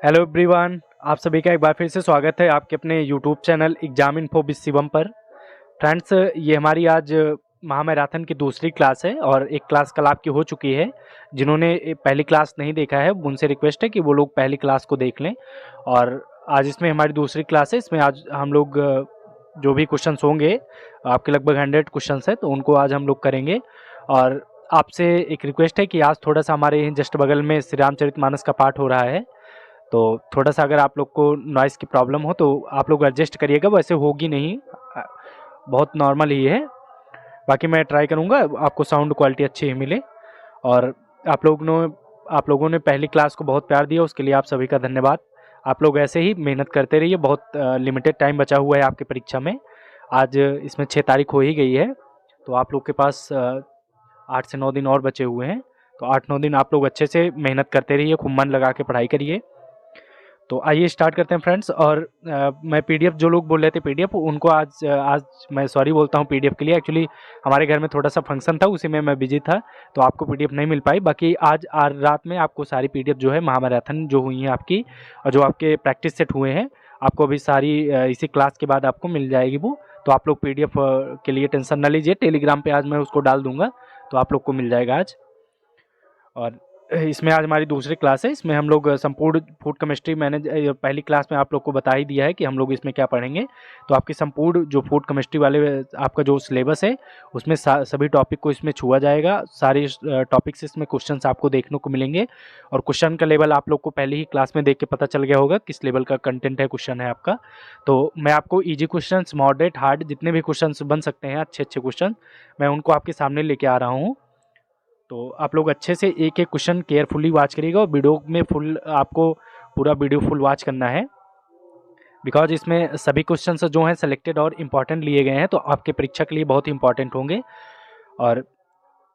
Hello everyone, आप सभी का एक बार फिर से स्वागत है आपके अपने YouTube channel exam info with Shivam पर। फ्रेंड्स, ये हमारी आज महामैराथन की दूसरी क्लास है और एक क्लास कल आपकी हो चुकी है। जिन्होंने पहली क्लास नहीं देखा है उनसे रिक्वेस्ट है कि वो लोग पहली क्लास को देख लें। और आज इसमें हमारी दूसरी क्लास है। इसमें आज हम लोग जो भी क्वेश्चंस होंगे, आपके लगभग 100 क्वेश्चंस है, तो उनको आज हम लोग करेंगे। और आपसे एक रिक्वेस्ट है कि आज थोड़ा सा हमारे यहीं जस्ट बगल में श्री रामचरितमानस का पाठ हो रहा है, तो थोड़ा-सा अगर आप लोग को नॉइज़ की प्रॉब्लम हो तो आप लोग एडजस्ट करिएगा, वैसे होगी नहीं, बहुत नॉर्मल ही है। बाकी मैं ट्राई करूँगा आपको साउंड क्वालिटी अच्छी ही मिले। और आप लोगों ने पहली क्लास को बहुत प्यार दिया, उसके लिए आप सभी का धन्यवाद। आप लोग ऐसे ही मेहनत करते रहिए, बहुत लिमिटेड टाइम बचा हुआ है आपकी परीक्षा में। आज इसमें 6 तारीख हो ही गई है, तो आप लोग के पास 8 से 9 दिन और बचे हुए हैं। तो 8-9 दिन आप लोग अच्छे से मेहनत करते रहिए, खूब मन लगा के पढ़ाई करिए। तो आइए स्टार्ट करते हैं फ्रेंड्स। और मैं पीडीएफ, जो लोग बोल रहे थे पीडीएफ, उनको आज मैं सॉरी बोलता हूँ पीडीएफ के लिए। एक्चुअली हमारे घर में थोड़ा सा फंक्शन था, उसी में मैं बिजी था, तो आपको पीडीएफ नहीं मिल पाई। बाकी आज रात में आपको सारी पीडीएफ जो है महामैराथन जो हुई हैं आपकी, और जो आपके प्रैक्टिस सेट हुए हैं, आपको अभी सारी इसी क्लास के बाद आपको मिल जाएगी वो। तो आप लोग पीडीएफ के लिए टेंशन ना लीजिए, टेलीग्राम पे आज मैं उसको डाल दूंगा, तो आप लोग को मिल जाएगा आज। और इसमें आज हमारी दूसरी क्लास है। इसमें हम लोग संपूर्ण फूड केमिस्ट्री, मैंने पहली क्लास में आप लोग को बता ही दिया है कि हम लोग इसमें क्या पढ़ेंगे। तो आपकी संपूर्ण जो फूड केमिस्ट्री वाले आपका जो सिलेबस है, उसमें सभी टॉपिक को इसमें छुआ जाएगा। सारे टॉपिक से इसमें क्वेश्चंस आपको देखने को मिलेंगे। और क्वेश्चन का लेवल आप लोग को पहले ही क्लास में देख के पता चल गया होगा किस लेवल का कंटेंट है, क्वेश्चन है आपका। तो मैं आपको ईजी क्वेश्चन, मॉडरेट, हार्ड, जितने भी क्वेश्चन बन सकते हैं, अच्छे अच्छे क्वेश्चन, मैं उनको आपके सामने लेके आ रहा हूँ। तो आप लोग अच्छे से एक एक क्वेश्चन केयरफुली वॉच करिएगा, और वीडियो में फुल आपको पूरा वीडियो फुल वॉच करना है, बिकॉज इसमें सभी क्वेश्चन जो हैं सेलेक्टेड और इम्पॉर्टेंट लिए गए हैं, तो आपके परीक्षा के लिए बहुत इंपॉर्टेंट होंगे। और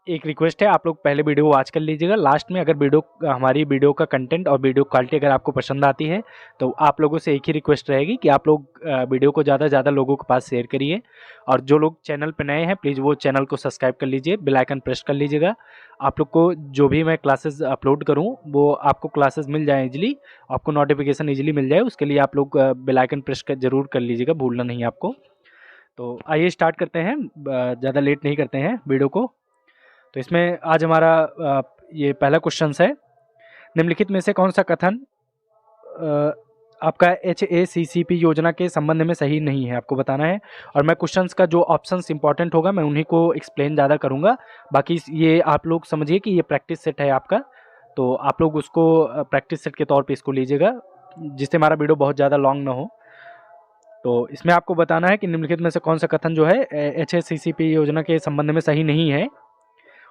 एक रिक्वेस्ट है, आप लोग पहले वीडियो वॉच कर लीजिएगा। लास्ट में अगर हमारी वीडियो का कंटेंट और वीडियो क्वालिटी अगर आपको पसंद आती है, तो आप लोगों से एक ही रिक्वेस्ट रहेगी कि आप लोग वीडियो को ज़्यादा से ज़्यादा लोगों के पास शेयर करिए। और जो लोग चैनल पर नए हैं, प्लीज़ वो चैनल को सब्सक्राइब कर लीजिए, बेल आइकन प्रेस कर लीजिएगा। आप लोग को जो भी मैं क्लासेस अपलोड करूँ, वो आपको क्लासेस मिल जाए इजीली, आपको नोटिफिकेशन इजीली मिल जाए। उसके लिए आप लोग बेल आइकन प्रेस कर जरूर कर लीजिएगा, भूलना नहीं आपको। तो आइए स्टार्ट करते हैं, ज़्यादा लेट नहीं करते हैं वीडियो को। तो इसमें आज हमारा ये पहला क्वेश्चन है, निम्नलिखित में से कौन सा कथन आपका HACCP योजना के संबंध में सही नहीं है, आपको बताना है। और मैं क्वेश्चंस का जो ऑप्शंस इंपॉर्टेंट होगा, मैं उन्हीं को एक्सप्लेन ज़्यादा करूँगा। बाकी ये आप लोग समझिए कि ये प्रैक्टिस सेट है आपका, तो आप लोग उसको प्रैक्टिस सेट के तौर पे इसको लीजिएगा, जिससे हमारा वीडियो बहुत ज़्यादा लॉन्ग ना हो। तो इसमें आपको बताना है कि निम्नलिखित में से कौन सा कथन जो है HACCP योजना के संबंध में सही नहीं है।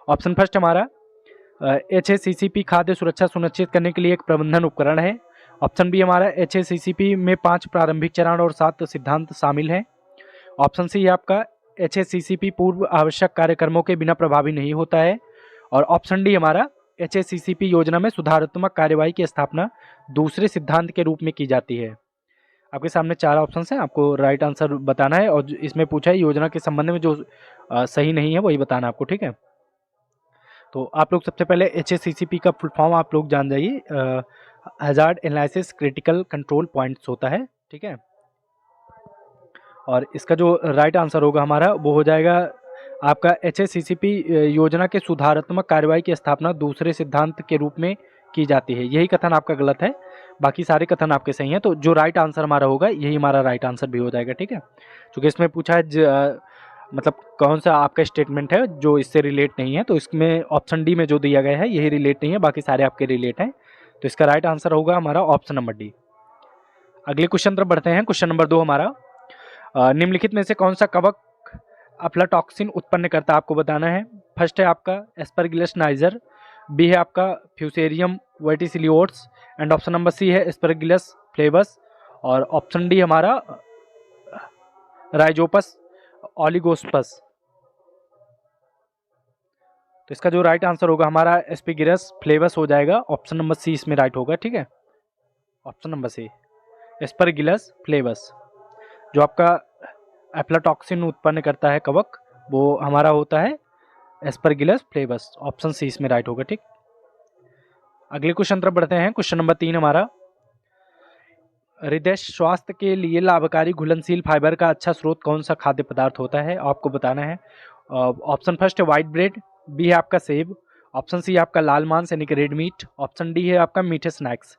ऑप्शन फर्स्ट हमारा, HACCP खाद्य सुरक्षा सुनिश्चित करने के लिए एक प्रबंधन उपकरण है। ऑप्शन बी हमारा, HACCP में 5 प्रारंभिक चरण और 7 सिद्धांत शामिल हैं। ऑप्शन सी है आपका, HACCP पूर्व आवश्यक कार्यक्रमों के बिना प्रभावी नहीं होता है। और ऑप्शन डी हमारा, HACCP योजना में सुधारात्मक कार्यवाही की स्थापना दूसरे सिद्धांत के रूप में की जाती है। आपके सामने 4 ऑप्शन हैं, आपको राइट आंसर बताना है। और इसमें पूछा है योजना के संबंध में जो सही नहीं है वही बताना है आपको, ठीक है। तो आप लोग सबसे पहले HACCP का फुल फॉर्म आप लोग जान जाइए, hazard analysis critical control points होता है, ठीक है। और इसका जो राइट आंसर होगा हमारा, वो हो जाएगा आपका, HACCP योजना के सुधारात्मक कार्रवाई की स्थापना दूसरे सिद्धांत के रूप में की जाती है। यही कथन आपका गलत है, बाकी सारे कथन आपके सही हैं। तो जो राइट आंसर हमारा होगा, यही हमारा राइट आंसर भी हो जाएगा, ठीक है। क्योंकि इसमें पूछा है मतलब कौन सा आपका स्टेटमेंट है जो इससे रिलेट नहीं है, तो इसमें ऑप्शन डी में जो दिया गया है यही रिलेट नहीं है, बाकी सारे आपके रिलेट हैं। तो इसका राइट आंसर होगा हमारा ऑप्शन नंबर डी। अगले क्वेश्चन तरफ बढ़ते हैं। क्वेश्चन नंबर 2 हमारा, निम्नलिखित में से कौन सा कवक अफ्लाटॉक्सिन उत्पन्न करता है, आपको बताना है। फर्स्ट है आपका एस्परगिलस नाइजर, बी है आपका Fusarium verticillioides, and option number C है एस्परगिलस फ्लेवस, और ऑप्शन डी हमारा राइजोपस ओलिगोस्पस। तो इसका जो राइट आंसर होगा हमारा एस्परगिलस फ्लेवस हो जाएगा। ऑप्शन नंबर सी इसमें राइट होगा, ठीक है। Option number C aspergillus flavus, जो आपका एफ्लाटॉक्सिन उत्पन्न करता है कवक, वो हमारा होता है एस्परगिलस फ्लेवस। ऑप्शन सी इसमें राइट होगा, ठीक। अगले क्वेश्चन तरफ बढ़ते हैं। क्वेश्चन नंबर 3 हमारा, हृदय स्वास्थ्य के लिए लाभकारी घुलनशील फाइबर का अच्छा स्रोत कौन सा खाद्य पदार्थ होता है, आपको बताना है। ऑप्शन फर्स्ट है वाइट ब्रेड, बी है आपका सेब, ऑप्शन सी है आपका लाल मांस यानी कि रेड मीट, ऑप्शन डी है आपका मीठे स्नैक्स।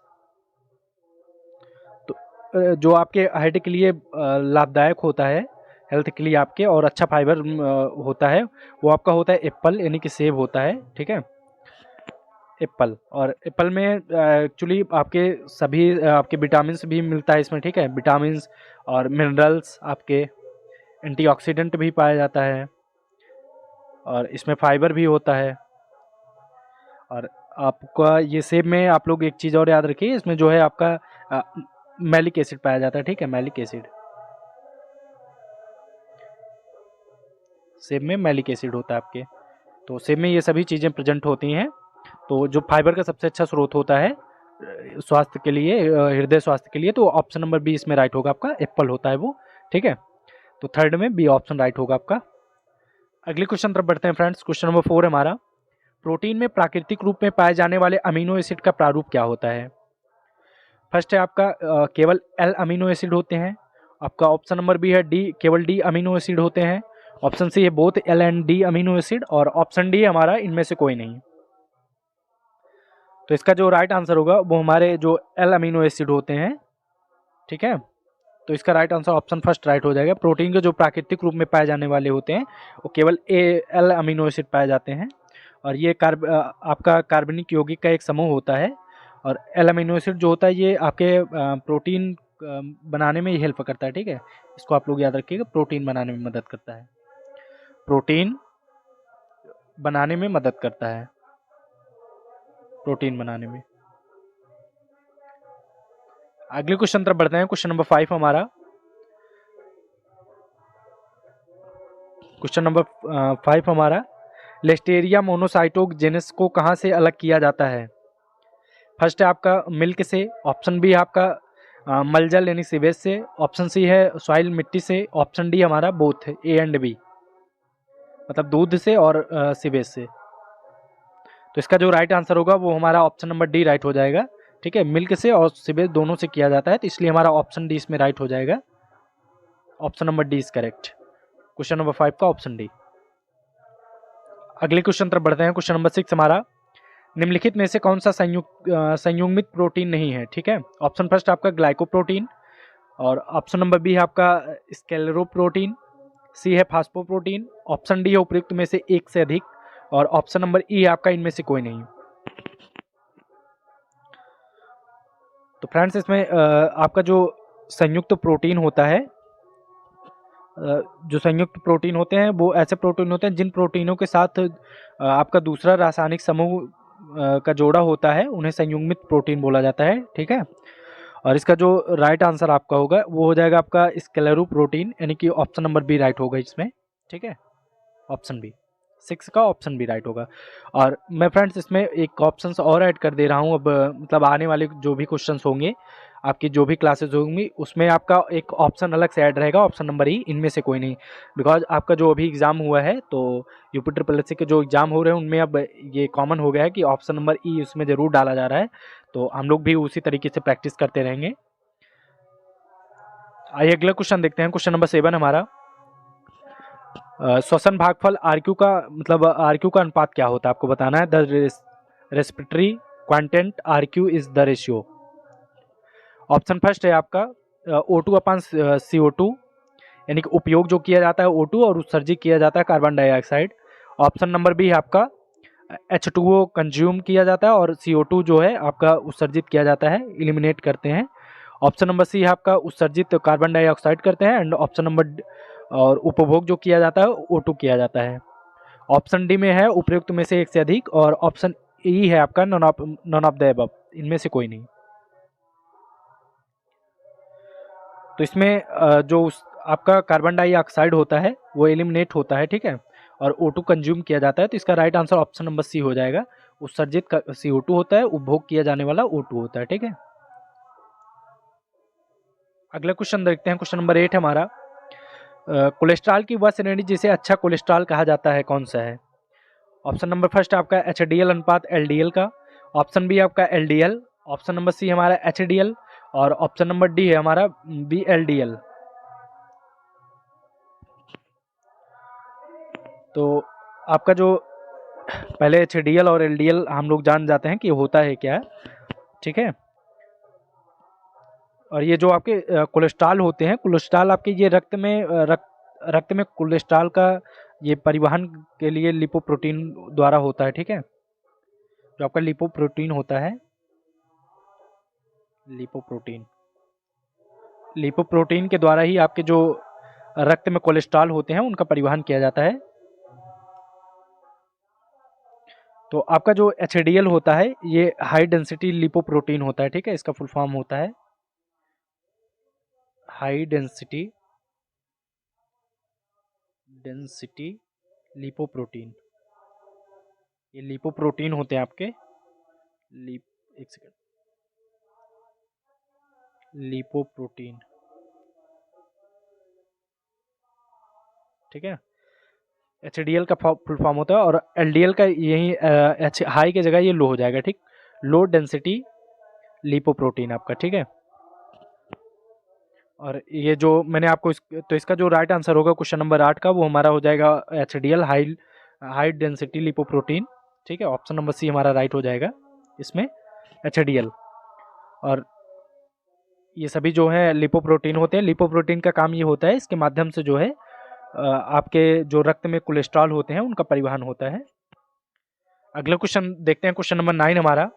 तो जो आपके हाइट के लिए लाभदायक होता है, हेल्थ के लिए आपके, और अच्छा फाइबर होता है, वो आपका होता है एप्पल यानी कि सेब होता है, ठीक है, एप्पल। और एप्पल में एक्चुअली आपके सभी आपके विटामिन्स भी मिलता है इसमें, ठीक है, विटामिन्स और मिनरल्स, आपके एंटीऑक्सीडेंट भी पाया जाता है, और इसमें फाइबर भी होता है। और आपका ये सेब में आप लोग एक चीज़ और याद रखिए, इसमें जो है आपका मैलिक एसिड पाया जाता है, ठीक है, मैलिक एसिड, सेब में मैलिक एसिड होता है आपके। तो सेब में ये सभी चीज़ें प्रेजेंट होती हैं। तो जो फाइबर का सबसे अच्छा स्रोत होता है स्वास्थ्य के लिए, हृदय स्वास्थ्य के लिए, तो ऑप्शन नंबर बी इसमें राइट होगा आपका, एप्पल होता है वो, ठीक है। तो थर्ड में बी ऑप्शन राइट होगा आपका। अगले क्वेश्चन तरफ बढ़ते हैं फ्रेंड्स। क्वेश्चन नंबर 4 हमारा, प्रोटीन में प्राकृतिक रूप में पाए जाने वाले अमीनो एसिड का प्रारूप क्या होता है। फर्स्ट है आपका केवल एल अमीनो एसिड होते हैं, आपका ऑप्शन नंबर बी है डी, केवल डी अमीनो एसिड होते हैं, ऑप्शन सी है both L and D amino acid, और ऑप्शन डी हमारा इनमें से कोई नहीं। तो इसका जो राइट आंसर होगा वो हमारे जो एल अमीनो एसिड होते हैं, ठीक है। तो इसका right answer option first right हो जाएगा। प्रोटीन के जो प्राकृतिक रूप में पाए जाने वाले होते हैं वो केवल एल अमीनो एसिड पाए जाते हैं, और ये आपका कार्बनिक यौगिक का एक समूह होता है। और एल अमीनो एसिड जो होता है ये आपके प्रोटीन बनाने में हेल्प करता है, ठीक है, इसको आप लोग याद रखिएगा, प्रोटीन बनाने में मदद करता है, प्रोटीन बनाने में मदद करता है, प्रोटीन बनाने में। अगले क्वेश्चन तरफ बढ़ते हैं। क्वेश्चन नंबर 5 हमारा, क्वेश्चन नंबर 5 हमारा, लिस्टेरिया मोनोसाइटोक जेनस को कहाँ से अलग किया जाता है। फर्स्ट है आपका मिल्क से, ऑप्शन बी है आपका मलजल यानी सीवेज से, ऑप्शन सी है सॉइल मिट्टी से, ऑप्शन डी हमारा बोथ है, ए एंड बी, मतलब दूध से और सीवेज से। तो इसका जो राइट आंसर होगा वो हमारा ऑप्शन नंबर डी राइट हो जाएगा, ठीक है, मिल्क से और सीवेज दोनों से किया जाता है, तो इसलिए हमारा ऑप्शन डी इसमें राइट हो जाएगा, option number D is correct. Question number 5 का ऑप्शन डी। अगले क्वेश्चन तरफ बढ़ते हैं। क्वेश्चन नंबर 6 हमारा, निम्नलिखित में से कौन सा संयुग्मित प्रोटीन नहीं है, ठीक है। ऑप्शन फर्स्ट आपका ग्लाइकोप्रोटीन, और ऑप्शन नंबर बी है आपका स्क्लेरोप्रोटीन, सी है फास्फोप्रोटीन, ऑप्शन डी है उपयुक्त में से एक से अधिक, और ऑप्शन नंबर ई है आपका इनमें से कोई नहीं। तो फ्रेंड्स इसमें आपका जो संयुक्त प्रोटीन होता है, जो संयुक्त प्रोटीन होते हैं वो ऐसे प्रोटीन होते हैं जिन प्रोटीनों के साथ आपका दूसरा रासायनिक समूह का जोड़ा होता है, उन्हें संयुग्मित प्रोटीन बोला जाता है, ठीक है। और इसका जो राइट आंसर आपका होगा वो हो जाएगा आपका स्क्लेरोप्रोटीन, यानी कि ऑप्शन नंबर बी राइट होगा इसमें, ठीक है, ऑप्शन बी, 6 का ऑप्शन बी राइट होगा। और मैं फ्रेंड्स इसमें एक ऑप्शन और ऐड कर दे रहा हूँ अब, मतलब आने वाले जो भी क्वेश्चंस होंगे, आपकी जो भी क्लासेस होंगी, उसमें आपका एक ऑप्शन अलग से ऐड रहेगा, ऑप्शन नंबर ई, इनमें से कोई नहीं। बिकॉज आपका जो अभी एग्ज़ाम हुआ है, तो यूपी ट्रिपल एस सी के जो एग्ज़ाम हो रहे हैं उनमें अब ये कॉमन हो गया है कि ऑप्शन नंबर ई उसमें ज़रूर डाला जा रहा है, तो हम लोग भी उसी तरीके से प्रैक्टिस करते रहेंगे। आइए अगला क्वेश्चन देखते हैं। क्वेश्चन नंबर 7 हमारा, श्वसन भागफल आरक्यू का, मतलब आरक्यू का अनुपात क्या होता है, आपको बताना है। The respiratory quotient RQ is the ratio. Option first है आपका O2 अपान CO2, यानी कि उपयोग जो किया जाता है O2 और उत्सर्जित किया जाता है carbon dioxide. Option number B है आपका H2O कंज्यूम किया जाता है और CO2 जो है आपका उत्सर्जित किया जाता है, इलिमिनेट करते हैं। ऑप्शन नंबर सी है आपका उत्सर्जित कार्बन डाइऑक्साइड करते हैं, एंड ऑप्शन नंबर और उपभोग जो किया जाता है O2 किया जाता है। ऑप्शन डी में है उपयुक्त में से एक से अधिक, और ऑप्शन ई है आपका नॉन ऑफ द अबव, इनमें से कोई नहीं। तो इसमें जो आपका कार्बन डाइऑक्साइड होता है वो एलिमिनेट होता है, ठीक है, और O2 कंज्यूम किया जाता है, तो इसका right answer option number C हो जाएगा। उत्सर्जित CO2 होता है, उपभोग किया जाने वाला O2 होता है, ठीक है। अगला क्वेश्चन देखते हैं। क्वेश्चन नंबर 8 हमारा, कोलेस्ट्रॉल की वह श्रेणी जिसे अच्छा कोलेस्ट्रॉल कहा जाता है कौन सा है। ऑप्शन नंबर फर्स्ट आपका HDL अनुपात LDL का, ऑप्शन बी आपका LDL, ऑप्शन नंबर सी हमारा HDL, और ऑप्शन नंबर डी है हमारा BLDL। तो आपका जो पहले HDL और LDL हम लोग जान जाते हैं कि होता है क्या, ठीक है। और ये जो आपके कोलेस्ट्रॉल होते हैं, कोलेस्ट्रॉल आपके ये रक्त में कोलेस्ट्रॉल का ये परिवहन के लिए लिपोप्रोटीन द्वारा होता है, ठीक है। जो आपका लिपोप्रोटीन होता है, लिपोप्रोटीन के द्वारा ही आपके जो रक्त में कोलेस्ट्रॉल होते हैं उनका परिवहन किया जाता है। तो आपका जो HDL होता है ये हाई डेंसिटी लिपोप्रोटीन होता है, ठीक है। इसका फुल फॉर्म होता है हाई डेंसिटी लिपोप्रोटीन। ये लिपोप्रोटीन होते हैं आपके एक सेकंड, लिपोप्रोटीन, ठीक है। HDL का फुल फॉर्म होता है और LDL का यही हाई की जगह ये लो हो जाएगा, ठीक। लो डेंसिटी लिपोप्रोटीन आपका, ठीक है। और ये जो मैंने आपको तो इसका जो राइट आंसर होगा क्वेश्चन नंबर 8 का, वो हमारा हो जाएगा HDL हाई डेंसिटी लिपोप्रोटीन, ठीक है। ऑप्शन नंबर सी हमारा राइट हो जाएगा इसमें HDL। और ये सभी जो है लिपोप्रोटीन होते हैं। लिपोप्रोटीन का काम ये होता है, इसके माध्यम से जो है आपके जो रक्त में कोलेस्ट्रॉल होते हैं उनका परिवहन होता है। अगला क्वेश्चन देखते हैं, क्वेश्चन नंबर 9 हमारा।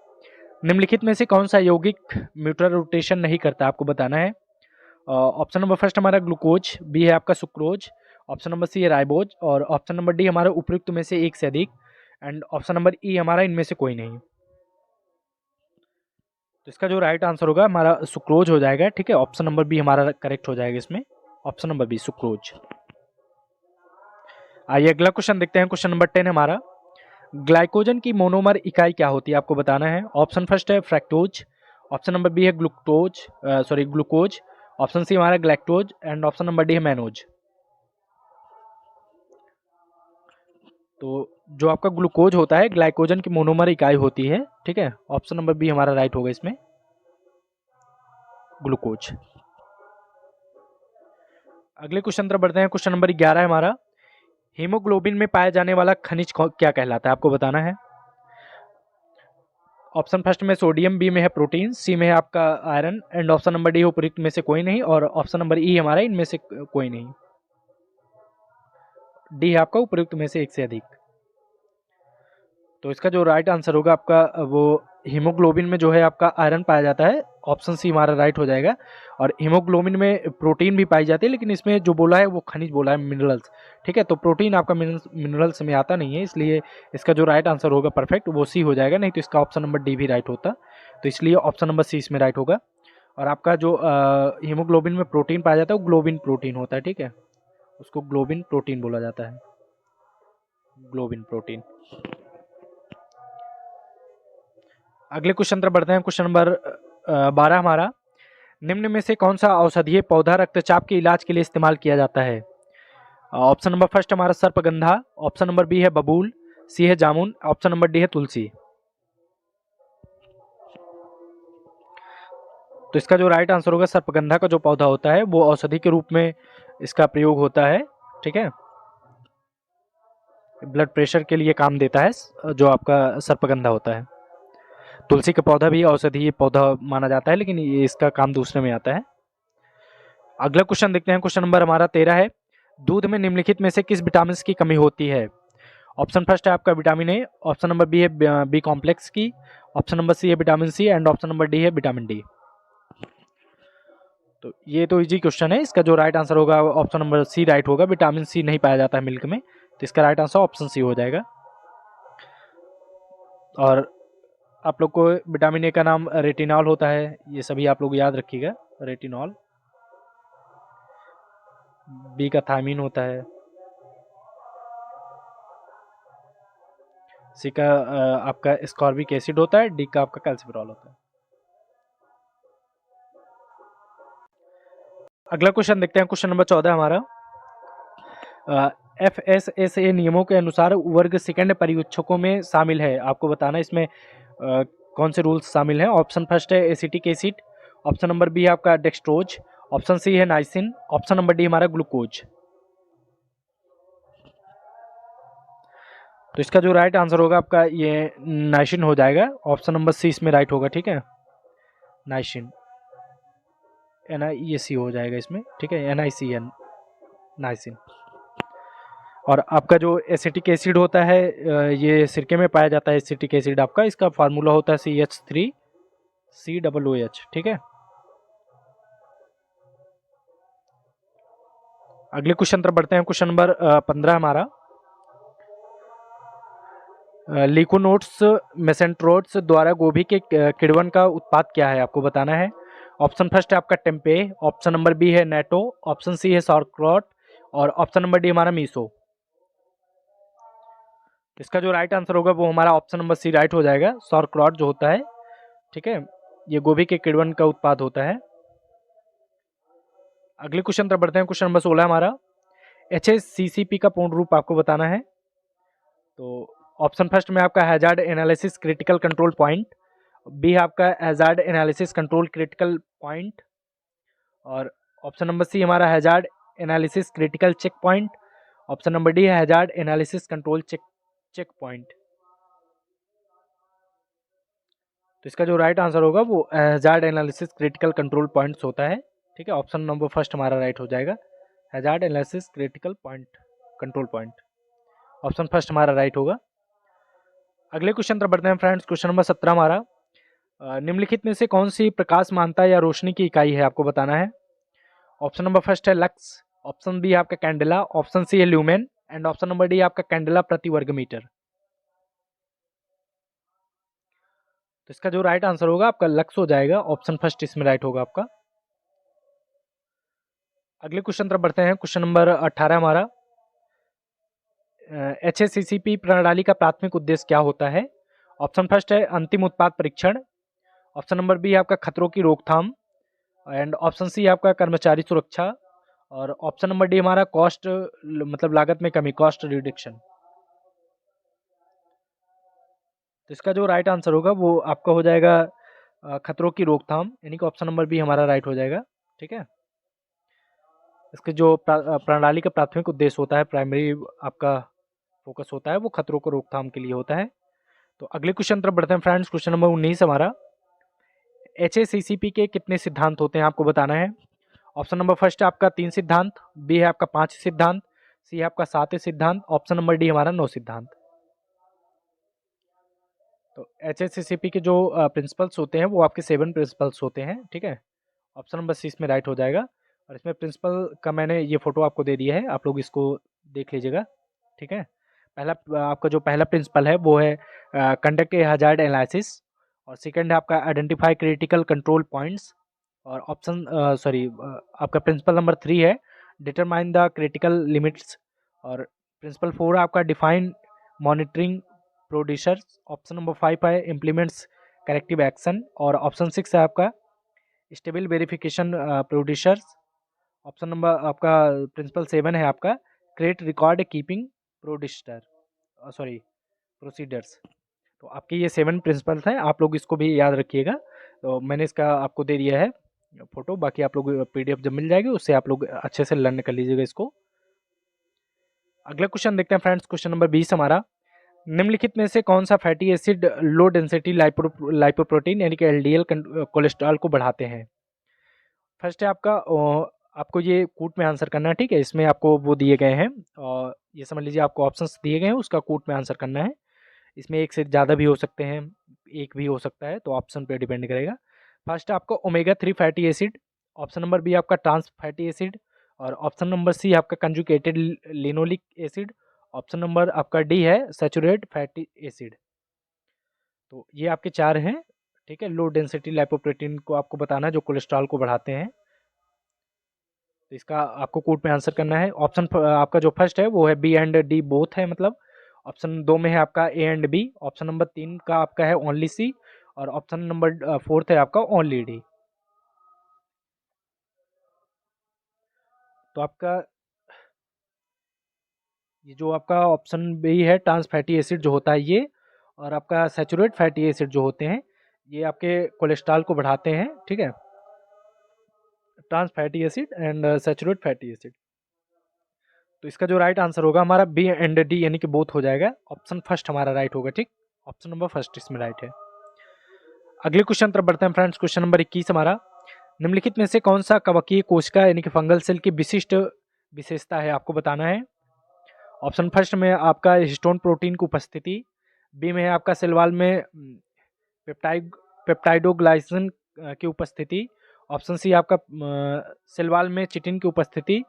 निम्नलिखित में से कौन सा यौगिक म्यूटल रोटेशन नहीं करता, आपको बताना है। ऑप्शन नंबर फर्स्ट हमारा ग्लूकोज, बी है आपका सुक्रोज, ऑप्शन नंबर सी है राइबोज, और ऑप्शन नंबर डी हमारा उपयुक्त में से एक से अधिक, एंड ऑप्शन नंबर ई हमारा इनमें से कोई नहीं। तो इसका जो राइट आंसर होगा हमारा सुक्रोज हो जाएगा, ठीक है। ऑप्शन नंबर बी हमारा करेक्ट हो जाएगा इसमें, ऑप्शन नंबर बी सुक्रोज। आइए अगला क्वेश्चन देखते हैं, क्वेश्चन नंबर 10 हमारा। ग्लाइकोजन की मोनोमर इकाई क्या होती है, आपको बताना है। ऑप्शन फर्स्ट है फ्रैक्टोज, ऑप्शन नंबर बी है ग्लूकोज, ऑप्शन सी हमारा galactose, and option number D है मैनोज। तो जो आपका ग्लूकोज होता है ग्लाइकोजन की मोनोमर इकाई होती है, ठीक है। ऑप्शन नंबर बी हमारा राइट होगा इसमें, ग्लूकोज। अगले क्वेश्चन तरफ बढ़ते हैं, क्वेश्चन नंबर 11 है हमारा। हीमोग्लोबिन में पाया जाने वाला खनिज क्या कहलाता है, आपको बताना है। ऑप्शन फर्स्ट में सोडियम, बी में है प्रोटीन, सी में है आपका iron, and option number D उपयुक्त में से कोई नहीं, और ऑप्शन नंबर ई हमारा इनमें से कोई नहीं। डी है आपका उपयुक्त में से एक से अधिक। तो इसका जो राइट आंसर होगा आपका वो हीमोग्लोबिन में जो है आपका आयरन पाया जाता है, ऑप्शन सी हमारा राइट हो जाएगा। और हीमोग्लोबिन में प्रोटीन भी पाई जाती है, लेकिन इसमें जो बोला है वो खनिज बोला है, मिनरल्स, ठीक है। तो प्रोटीन आपका मिनरल्स में आता नहीं है, इसलिए इसका जो राइट आंसर होगा परफेक्ट वो सी हो जाएगा, नहीं तो इसका ऑप्शन नंबर डी भी राइट होता। तो इसलिए ऑप्शन नंबर सी इसमें राइट होगा। और आपका जो हीमोग्लोबिन में प्रोटीन पाया जाता है वो ग्लोबिन प्रोटीन होता है, ठीक है। उसको ग्लोबिन प्रोटीन बोला जाता है, ग्लोबिन प्रोटीन। अगले क्वेश्चन तरफ बढ़ते हैं, क्वेश्चन नंबर 12 हमारा। निम्न में से कौन सा औषधीय पौधा रक्तचाप के इलाज के लिए इस्तेमाल किया जाता है। ऑप्शन नंबर फर्स्ट हमारा सर्पगंधा, ऑप्शन नंबर बी है बबूल, सी है जामुन, ऑप्शन नंबर डी है तुलसी। तो इसका जो राइट आंसर होगा सर्पगंधा का जो पौधा होता है वो औषधि के रूप में इसका प्रयोग होता है, ठीक है। ब्लड प्रेशर के लिए काम देता है जो आपका सर्पगंधा होता है। तुलसी का पौधा भी औषधीय पौधा माना जाता है, लेकिन ये इसका काम दूसरे में आता है। अगला क्वेश्चन देखते हैं, क्वेश्चन नंबर हमारा 13 है। दूध में निम्नलिखित में से किस विटामिन की कमी होती है। ऑप्शन फर्स्ट है आपका vitamin A, option number B है बी कॉम्प्लेक्स की, ऑप्शन नंबर सी है vitamin C, and option number D है विटामिन डी। तो ये तो इजी क्वेश्चन है, इसका जो राइट आंसर होगा ऑप्शन नंबर सी राइट होगा। विटामिन सी नहीं पाया जाता है मिल्क में, तो इसका राइट आंसर ऑप्शन सी हो जाएगा। और आप लोग को विटामिन ए का नाम रेटिनॉल होता है, ये सभी आप लोग याद रखिएगा, रेटिनॉल। बी का थायमीन होता है, सी का आपका स्कॉर्बिक एसिड होता है, डी का आपका कैल्सिफेरॉल होता है। अगला क्वेश्चन देखते हैं, क्वेश्चन नंबर 14 हमारा। FSSA नियमों के अनुसार वर्ग सेकंड परिवीक्षकों में शामिल है, आपको बताना इसमें कौन से रूल्स शामिल हैं। ऑप्शन फर्स्ट है acetic acid, option number B है आपका डेक्सट्रोज, ऑप्शन सी है नाइसिन, ऑप्शन नंबर डी हमारा ग्लूकोज। तो इसका जो राइट आंसर होगा आपका ये नाइसिन हो जाएगा, ऑप्शन नंबर सी इसमें राइट होगा, ठीक है, नाइसिन, NiEC हो जाएगा इसमें, ठीक है, NiCN, नाइसिन। और आपका जो एसिटिक एसिड होता है ये सिरके में पाया जाता है एसिटिक एसिड आपका, इसका फार्मूला होता है CH3COOH, ठीक है। अगले क्वेश्चन तरफ बढ़ते हैं, क्वेश्चन नंबर 15 हमारा। लिकोनोट्स मेसेंट्रोड्स द्वारा गोभी के किण्वन का उत्पाद क्या है, आपको बताना है। ऑप्शन फर्स्ट है आपका टेम्पे, ऑप्शन नंबर बी है नेटो, ऑप्शन सी है सॉरक्रॉट और ऑप्शन नंबर डी हमारा मीसो। इसका जो राइट आंसर होगा वो हमारा ऑप्शन नंबर सी राइट हो जाएगा, सॉरक्रॉट जो होता है, ठीक है, ये गोभी के किण्वन का उत्पाद होता है। अगले क्वेश्चन तरफ बढ़ते हैं, क्वेश्चन नंबर 16 हमारा। HACCP का पूर्ण रूप आपको बताना है। तो ऑप्शन फर्स्ट में आपका hazard analysis critical control point, B है आपका hazard analysis control critical point और ऑप्शन नंबर सी हमारा hazard analysis critical check point, option number D है hazard analysis control check point. तो इसका जो राइट आंसर होगा वो hazard analysis critical control points होता है, ठीक है, ऑप्शन नंबर फर्स्ट हमारा राइट हो जाएगा, hazard analysis critical point control point, option first हमारा राइट होगा। अगले क्वेश्चन तरफ बढ़ते हैं फ्रेंड्स, क्वेश्चन नंबर 17 हमारा। निम्नलिखित में से कौन सी प्रकाश मानता या रोशनी की इकाई है, आपको बताना है। ऑप्शन नंबर फर्स्ट है लक्स, ऑप्शन बी है आपका कैंडेला, ऑप्शन सी है lumen and option number D आपका कैंडेला प्रति वर्ग मीटर। तो इसका जो राइट आंसर होगा आपका लक्स हो जाएगा, ऑप्शन फर्स्ट इसमें राइट होगा आपका। अगले क्वेश्चन तरफ बढ़ते हैं, क्वेश्चन नंबर 18 हमारा। HACCP प्रणाली का प्राथमिक उद्देश्य क्या होता है। ऑप्शन फर्स्ट है अंतिम उत्पाद परीक्षण, ऑप्शन नंबर बी आपका खतरों की रोकथाम एंड ऑप्शन सी आपका कर्मचारी सुरक्षा और ऑप्शन नंबर डी हमारा कॉस्ट मतलब लागत में कमी, कॉस्ट रिडक्शन। तो इसका जो राइट आंसर होगा वो आपका हो जाएगा खतरों की रोकथाम, यानी कि ऑप्शन नंबर बी हमारा राइट हो जाएगा, ठीक है। इसके जो प्रणाली का प्राथमिक उद्देश्य होता है, प्राइमरी आपका फोकस होता है, वो खतरों को रोकथाम के लिए होता है। तो अगले क्वेश्चन तरफ बढ़ते हैं फ्रेंड्स, क्वेश्चन नंबर 19 हमारा। HACCP के कितने सिद्धांत होते हैं, आपको बताना है। ऑप्शन नंबर फर्स्ट है आपका 3 सिद्धांत, बी है आपका 5 सिद्धांत, सी है आपका 7 सिद्धांत, ऑप्शन नंबर डी हमारा 9 सिद्धांत। तो HACCP के जो प्रिंसिपल्स होते हैं वो आपके 7 प्रिंसिपल्स होते हैं, ठीक है, ऑप्शन नंबर सी इसमें राइट हो जाएगा। और इसमें प्रिंसिपल का मैंने ये फोटो आपको दे दिया है, आप लोग इसको देख लीजिएगा, ठीक है। पहला आपका जो पहला प्रिंसिपल है वो है कंडक्ट ए हजार्ड एनालिसिस और सेकंड है आपका आइडेंटिफाई क्रिटिकल कंट्रोल पॉइंट्स और ऑप्शन आपका प्रिंसिपल नंबर 3 है डिटरमाइन द क्रिटिकल लिमिट्स और प्रिंसिपल 4 आपका define monitoring producers, option number 5 है इम्प्लीमेंट्स करेक्टिव एक्शन और ऑप्शन 6 है आपका stable verification producers, option number आपका प्रिंसिपल 7 है आपका क्रिएट रिकॉर्ड कीपिंग प्रोसीडर्स। तो आपके ये 7 प्रिंसिपल्स हैं, आप लोग इसको भी याद रखिएगा। तो मैंने इसका आपको दे दिया है फोटो, बाकी आप लोग PDF जब मिल जाएगी उससे आप लोग अच्छे से लर्न कर लीजिएगा इसको। अगला क्वेश्चन देखते हैं फ्रेंड्स, क्वेश्चन नंबर 20 हमारा। निम्नलिखित में से कौन सा fatty acid low density lipoprotein यानी कि LDL कोलेस्ट्रॉल को बढ़ाते हैं। फर्स्ट है आपका आपको ये कूट में आंसर करना है, ठीक है, इसमें आपको वो दिए गए हैं और ये समझ लीजिए आपको ऑप्शंस दिए गए हैं, उसका कूट में आंसर करना है। इसमें एक से ज़्यादा भी हो सकते हैं, एक भी हो सकता है, तो ऑप्शन पे डिपेंड करेगा। फर्स्ट आपका omega 3 fatty acid, option number B आपका ट्रांस फैटी एसिड और ऑप्शन नंबर सी आपका conjugated linoleic acid, option number आपका डी है सैचुरेट फैटी एसिड। तो ये आपके 4 हैं, ठीक है, लो डेंसिटी लाइपोप्रोटीन को आपको बताना है जो कोलेस्ट्रॉल को बढ़ाते हैं। तो इसका आपको कोड में आंसर करना है। ऑप्शन आपका जो फर्स्ट है वो है बी एंड डी बोथ है, मतलब ऑप्शन 2 में है आपका A and B, option number 3 का आपका है ओनली सी और ऑप्शन नंबर 4 है आपका ओनली डी। तो आपका ये जो आपका ऑप्शन बी है ट्रांस फैटी एसिड जो होता है ये, और आपका सैचुरेट फैटी एसिड जो होते हैं ये आपके कोलेस्ट्रॉल को बढ़ाते हैं, ठीक है। Trans fatty acid and saturate fatty acid. तो इसका जो राइट आंसर होगा हमारा बी एंड डी यानी कि बोथ हो जाएगा। ऑप्शन फर्स्ट हमारा राइट होगा, ठीक, ऑप्शन नंबर फर्स्ट इसमें राइट है। अगले क्वेश्चन तरफ बढ़ते हैं फ्रेंड्स। क्वेश्चन नंबर 21 हमारा, निम्नलिखित में से कौन सा कवकीय कोशिका यानी कि फंगल सेल की विशिष्ट विशेषता है, आपको बताना है। ऑप्शन फर्स्ट में आपका हिस्टोन प्रोटीन की उपस्थिति, बी में है आपका सेल वॉल में पेप्टाइडोग्लाइसिन की उपस्थिति, ऑप्शन सी आपका सेल वॉल में चिटिन की उपस्थिति,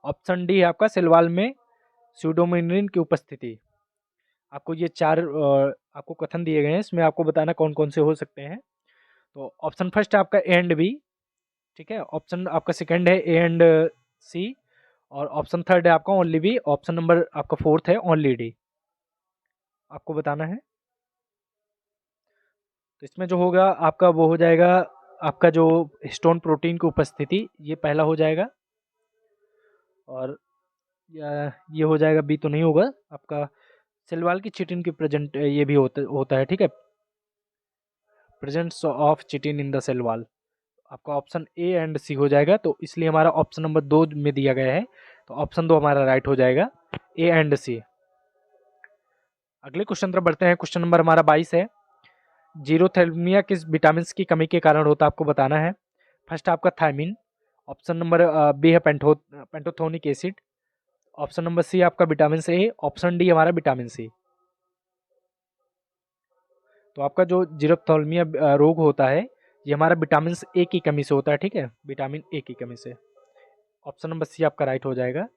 ऑप्शन डी है आपका सेल वॉल में स्यूडोमोनालिन की उपस्थिति। आपको ये चार आपको कथन दिए गए हैं, इसमें आपको बताना कौन कौन से हो सकते हैं। तो ऑप्शन फर्स्ट है आपका ए एंड बी, ठीक है, ऑप्शन आपका सेकंड है ए एंड सी, और ऑप्शन थर्ड है आपका ओनली बी, ऑप्शन नंबर आपका फोर्थ है ओनली डी। आपको बताना है। तो इसमें जो होगा आपका वो हो जाएगा आपका जो हिस्टोन प्रोटीन की उपस्थिति, ये पहला हो जाएगा, और ये हो जाएगा बी तो नहीं होगा आपका सेल वॉल की चिटिन की प्रेजेंट, ये भी होता है, ठीक है, presence of chitin in the cell wall. आपका ऑप्शन ए एंड सी हो जाएगा, तो इसलिए हमारा ऑप्शन नंबर 2 में दिया गया है, तो ऑप्शन 2 हमारा राइट हो जाएगा, ए एंड सी। अगले क्वेश्चन तरफ बढ़ते हैं। क्वेश्चन नंबर हमारा 22 है, जीरोथैलेमिया किस विटामिन की कमी के कारण होता है, आपको बताना है। फर्स्ट आपका थायमिन, ऑप्शन नंबर बी है पेंटोथोनिक एसिड, ऑप्शन नंबर सी आपका विटामिन ए, ऑप्शन डी हमारा विटामिन सी। तो आपका जो जीरोथैलेमिया रोग होता है ये हमारा विटामिन ए की कमी से होता है, ठीक है, विटामिन ए की कमी से। ऑप्शन नंबर सी आपका राइट हो जाएगा।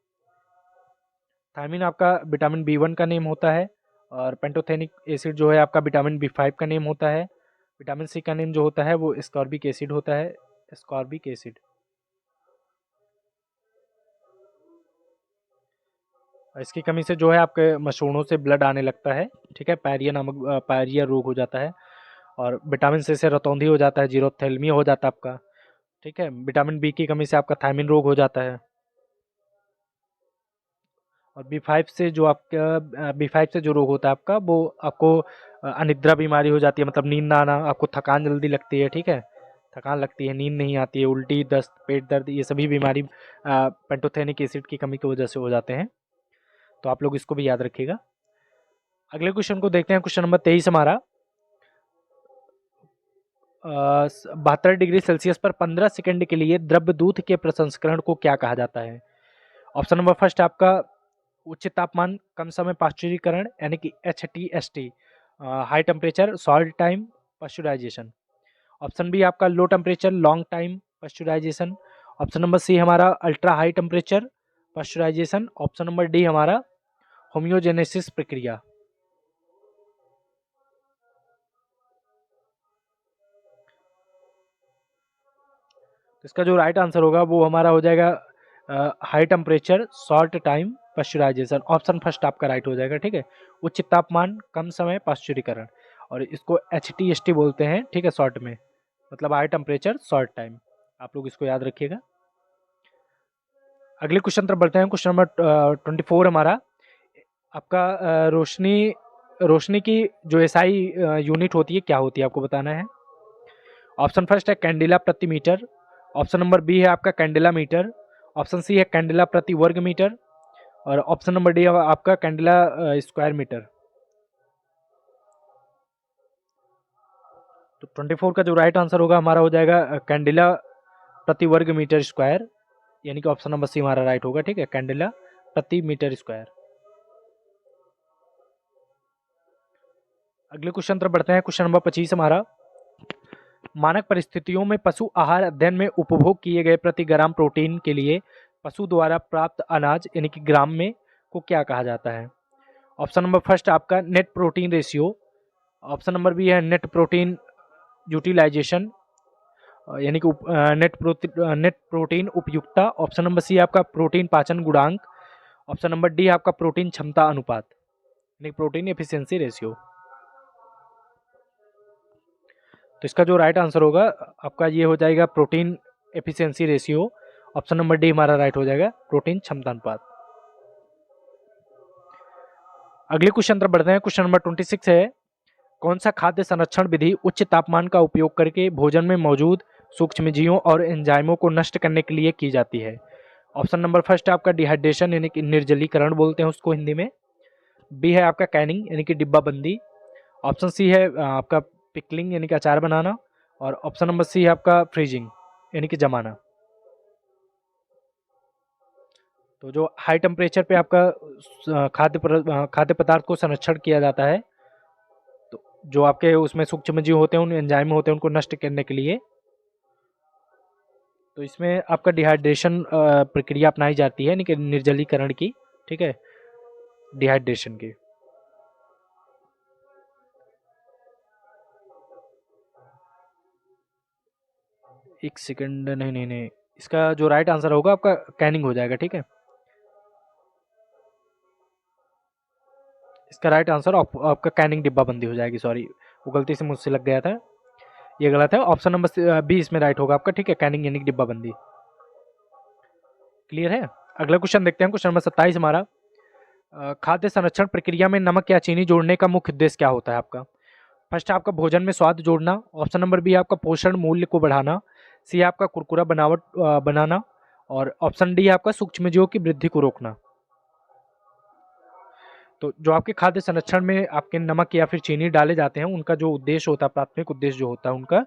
थायमिन आपका विटामिन बी1 का नेम होता है, और पेंटोथेनिक एसिड जो है आपका विटामिन बी5 का नेम होता है। विटामिन सी का नेम जो होता है वो स्कॉर्बिक एसिड होता है, स्कॉर्बिक एसिड। इसकी कमी से जो है आपके मसूड़ों से ब्लड आने लगता है, ठीक है, पायरिया नामक पायरिया रोग हो जाता है, और विटामिन सी से रतौंधी हो जाता है, जीरोथैलेमिया हो जाता है आपका, ठीक है। विटामिन बी की कमी से आपका थायमिन रोग हो जाता है, और बी5 से जो आपका बी5 से जो रोग होता है आपका वो आपको अनिद्रा बीमारी हो जाती है, मतलब नींद ना आना, आपको थकान जल्दी लगती है, ठीक है, थकान लगती है, नींद नहीं आती है, उल्टी, दस्त, पेट दर्द, ये सभी बीमारी पेंटोथेनिक एसिड की कमी की वजह से हो जाते हैं। तो आप लोग इसको भी याद रखिएगा। अगले क्वेश्चन को देखते हैं। क्वेश्चन नंबर 23 हमारा, 72 डिग्री सेल्सियस पर 15 सेकंड के लिए द्रव्य दूध के प्रसंस्करण को क्या कहा जाता है। ऑप्शन नंबर फर्स्ट आपका उच्च तापमान कम समय पाश्चुरीकरण यानी कि HTST, high temperature short time pasteurization. Option B आपका low temperature long time pasteurization. Option number C हमारा ultra high temperature pasteurization. Option number D हमारा होम्योजेनेसिस प्रक्रिया। तो इसका जो राइट आंसर होगा वो हमारा हो जाएगा high temperature short time pasteurization. Option first आपका राइट हो जाएगा, ठीक है, उच्च तापमान कम समय पाश्चुरीकरण, और इसको HTST बोलते हैं, ठीक है, शॉर्ट में, मतलब हाई टेम्परेचर शॉर्ट टाइम। आप लोग इसको याद रखिएगा। अगले क्वेश्चन तरफ बढ़ते हैं। क्वेश्चन नंबर 24 हमारा, आपका रोशनी की जो SI यूनिट होती है क्या होती है, आपको बताना है। ऑप्शन फर्स्ट है कैंडिला प्रति मीटर, ऑप्शन नंबर बी है आपका कैंडिला मीटर, ऑप्शन सी है कैंडिला प्रति वर्ग मीटर, और ऑप्शन नंबर डी आपका कैंडिला स्क्वायर मीटर। तो 24 का जो राइट आंसर होगा हमारा हो जाएगा कैंडिला प्रति वर्ग मीटर स्क्वायर, यानी कि ऑप्शन नंबर सी हमारा राइट होगा, ठीक है, कैंडिला प्रति मीटर स्क्वायर। अगले क्वेश्चन तरफ बढ़ते हैं। क्वेश्चन नंबर 25 हमारा, मानक परिस्थितियों में पशु आहार अध्ययन में उपभोग किए गए प्रति ग्राम प्रोटीन के लिए पशु द्वारा प्राप्त अनाज यानी कि ग्राम में को क्या कहा जाता है। ऑप्शन नंबर फर्स्ट आपका net protein ratio, option number B है नेट प्रोटीन यूटिलाइजेशन यानी कि नेट प्रोटीन उपयुक्तता, ऑप्शन नंबर सी आपका प्रोटीन पाचन गुणांक, ऑप्शन नंबर डी आपका प्रोटीन क्षमता अनुपात यानी प्रोटीन एफिशिएंसी रेशियो। तो इसका जो राइट आंसर होगा आपका ये हो जाएगा protein efficiency ratio, option number D हमारा राइट हो जाएगा प्रोटीन क्षमता अनुपात। अगले क्वेश्चन तरफ बढ़ते हैं। क्वेश्चन नंबर 26 है, कौन सा खाद्य संरक्षण विधि उच्च तापमान का उपयोग करके भोजन में मौजूद सूक्ष्मजीवों और एंजाइमों को नष्ट करने के लिए की जाती है। ऑप्शन नंबर फर्स्ट है आपका डिहाइड्रेशन यानी कि निर्जलीकरण बोलते हैं उसको हिंदी में। बी है आपका कैनिंग यानी कि डिब्बाबंदी। ऑप्शन सी है आपका पिकलिंग यानी कि अचार बनाना। और ऑप्शन नंबर सी है आपका फ्रीजिंग यानी कि जमाना। तो जो हाई टेम्परेचर पे आपका खाद्य पदार्थ को संरक्षण किया जाता है, तो जो आपके उसमें सूक्ष्मजीव होते हैं, उन एंजाइम होते हैं, उनको नष्ट करने के लिए, तो इसमें आपका डिहाइड्रेशन प्रक्रिया अपनाई जाती है यानी कि निर्जलीकरण की। ठीक है, डिहाइड्रेशन की। एक सेकंड, नहीं नहीं नहीं, इसका जो राइट आंसर होगा आपका कैनिंग हो जाएगा। ठीक है, इसका राइट आंसर आपका कैनिंग डिब्बाबंदी हो जाएगी। सॉरी, वो गलती से मुझसे लग गया था, ये गलत है। ऑप्शन नंबर बी इसमें राइट होगा आपका। ठीक है, कैनिंग यानी कि डिब्बाबंदी। क्लियर है। अगला क्वेश्चन देखते हैं, क्वेश्चन नंबर 27 हमारा। खाद्य संरक्षण प्रक्रिया में नमक या चीनी जोड़ने का मुख्य उद्देश्य क्या होता है आपका? फर्स्ट है आपका भोजन में स्वाद जोड़ना। ऑप्शन नंबर बी आपका पोषण मूल्य को बढ़ाना। सी है आपका कुरकुरा बनावट बनाना। और ऑप्शन डी है आपका सूक्ष्मजीवों की वृद्धि को रोकना। तो जो आपके खाद्य संरक्षण में आपके नमक या फिर चीनी डाले जाते हैं, उनका जो उद्देश्य होता है, प्राथमिक उद्देश्य जो होता है उनका,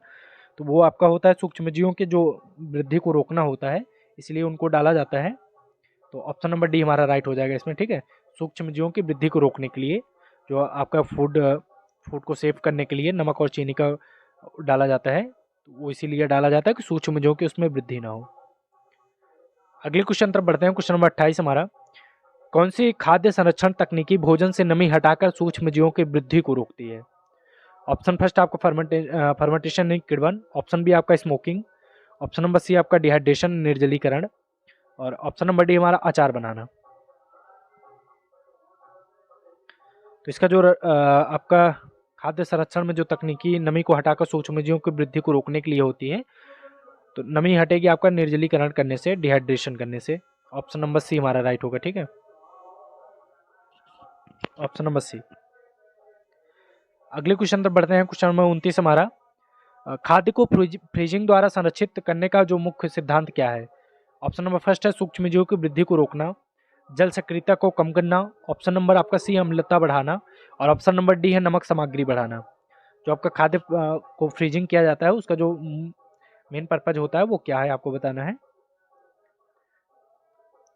तो वो आपका होता है सूक्ष्मजीवों के जो वृद्धि को रोकना होता है, इसलिए उनको डाला जाता है। तो ऑप्शन नंबर डी हमारा राइट हो जाएगा इसमें। ठीक है, सूक्ष्मजीवों की वृद्धि को रोकने के लिए जो आपका फूड को सेव करने के लिए नमक और चीनी का डाला जाता है, तो वो इसीलिए डाला जाता है कि सूक्ष्मजीवों की उसमें वृद्धि ना हो। अगले क्वेश्चन तरफ बढ़ते हैं, क्वेश्चन नंबर 28 हमारा। कौन सी खाद्य संरक्षण तकनीकी भोजन से नमी हटाकर सूक्ष्मजीवों की वृद्धि को रोकती है? ऑप्शन फर्स्ट आपका फर्मेंटेशन नहीं किण्वन। ऑप्शन बी आपका स्मोकिंग। ऑप्शन नंबर सी आपका डिहाइड्रेशन निर्जलीकरण। और ऑप्शन नंबर डी हमारा अचार बनाना। तो इसका जो आपका खाद्य संरक्षण में जो तकनीकी नमी को हटाकर सूक्ष्मजीवों की वृद्धि को रोकने के लिए होती है, तो नमी हटेगी आपका निर्जलीकरण करने से, डिहाइड्रेशन करने से। ऑप्शन नंबर सी हमारा राइट होगा। ठीक है, ऑप्शन नंबर सी। अगले क्वेश्चन पर बढ़ते हैं, क्वेश्चन नंबर 29 हमारा। खाद्य को फ्रीजिंग द्वारा संरक्षित करने का जो मुख्य सिद्धांत क्या है? ऑप्शन नंबर फर्स्ट है सूक्ष्मजीवों की वृद्धि को रोकना। जल सक्रियता को कम करना। ऑप्शन नंबर आपका सी अम्लता बढ़ाना। और ऑप्शन नंबर डी है नमक सामग्री बढ़ाना। जो आपका खाद्य को फ्रीजिंग किया जाता है, उसका जो मेन पर्पज होता है वो क्या है आपको बताना है।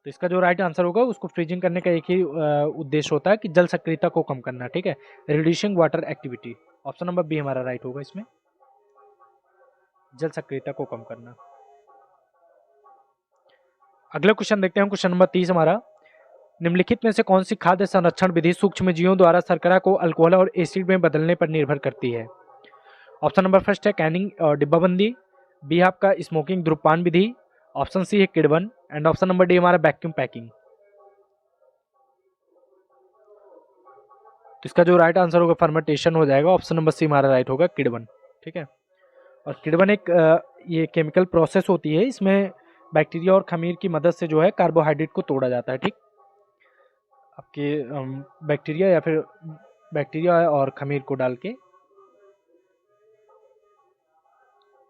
तो इसका जो राइट आंसर होगा, उसको फ्रीजिंग करने का एक ही उद्देश्य होता है कि जल सक्रियता को कम करना। ठीक है, reducing water activity. Option number B हमारा राइट होगा इसमें, जल सक्रियता को कम करना। अगला क्वेश्चन देखते हैं, क्वेश्चन नंबर 30 हमारा। निम्नलिखित में से कौन सी खाद्य संरक्षण विधि सूक्ष्मजीवों द्वारा शर्करा को अल्कोहल और एसिड में बदलने पर निर्भर करती है? ऑप्शन नंबर फर्स्ट है कैनिंग और डिब्बाबंदी। बी आपका स्मोकिंग धूम्रपान विधि। ऑप्शन सी है किण्वन। एंड ऑप्शन नंबर डी हमारा वैक्यूम पैकिंग। तो इसका जो राइट आंसर होगा फर्मेंटेशन हो जाएगा। ऑप्शन नंबर सी हमारा राइट होगा, किण्वन। ठीक है, और किण्वन एक ये केमिकल प्रोसेस होती है, इसमें बैक्टीरिया और खमीर की मदद से जो है कार्बोहाइड्रेट को तोड़ा जाता है। ठीक, आपके बैक्टीरिया और खमीर को डाल के,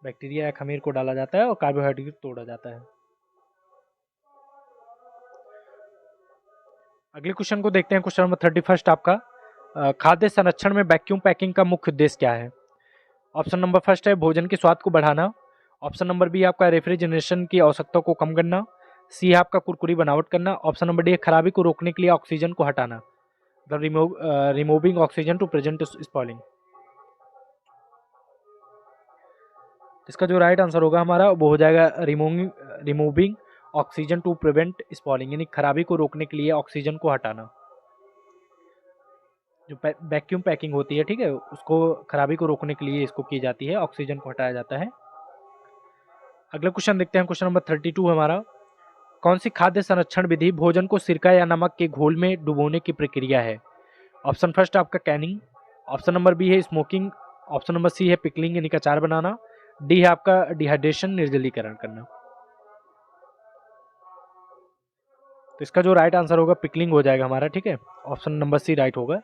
बैक्टीरिया या खमीर को डाला जाता है और कार्बोहाइड्रेट तोड़ा जाता है। अगले क्वेश्चन को देखते हैं, क्वेश्चन नंबर 31 आपका। खाद्य संरक्षण में वैक्यूम पैकिंग का मुख्य उद्देश्य क्या है? ऑप्शन नंबर फर्स्ट है भोजन के स्वाद को बढ़ाना। ऑप्शन नंबर बी आपका रेफ्रिजरेशन की आवश्यकता को कम करना। सी है आपका कुरकुरी बनावट करना। ऑप्शन नंबर डी है खराबी को रोकने के लिए ऑक्सीजन को हटाना, मतलब removing oxygen to prevent spoiling. इसका जो राइट आंसर होगा हमारा वो हो जाएगा removing oxygen to prevent spoiling, यानी खराबी को रोकने के लिए ऑक्सीजन को हटाना। जो वैक्यूम पैकिंग होती है, ठीक है, उसको खराबी को रोकने के लिए इसको की जाती है, ऑक्सीजन को हटाया जाता है। अगला क्वेश्चन देखते हैं, क्वेश्चन नंबर 32 हमारा। कौन सी खाद्य संरक्षण विधि भोजन को सिरका या नमक के घोल में डुबोने की प्रक्रिया है? ऑप्शन फर्स्ट आपका कैनिंग। ऑप्शन नंबर बी है स्मोकिंग। ऑप्शन नंबर सी है पिकलिंग यानी कि अचार बनाना। डी है आपका डिहाइड्रेशन निर्जलीकरण करना। तो इसका जो राइट आंसर होगा पिकलिंग हो जाएगा हमारा। ठीक है, ऑप्शन नंबर सी राइट होगा।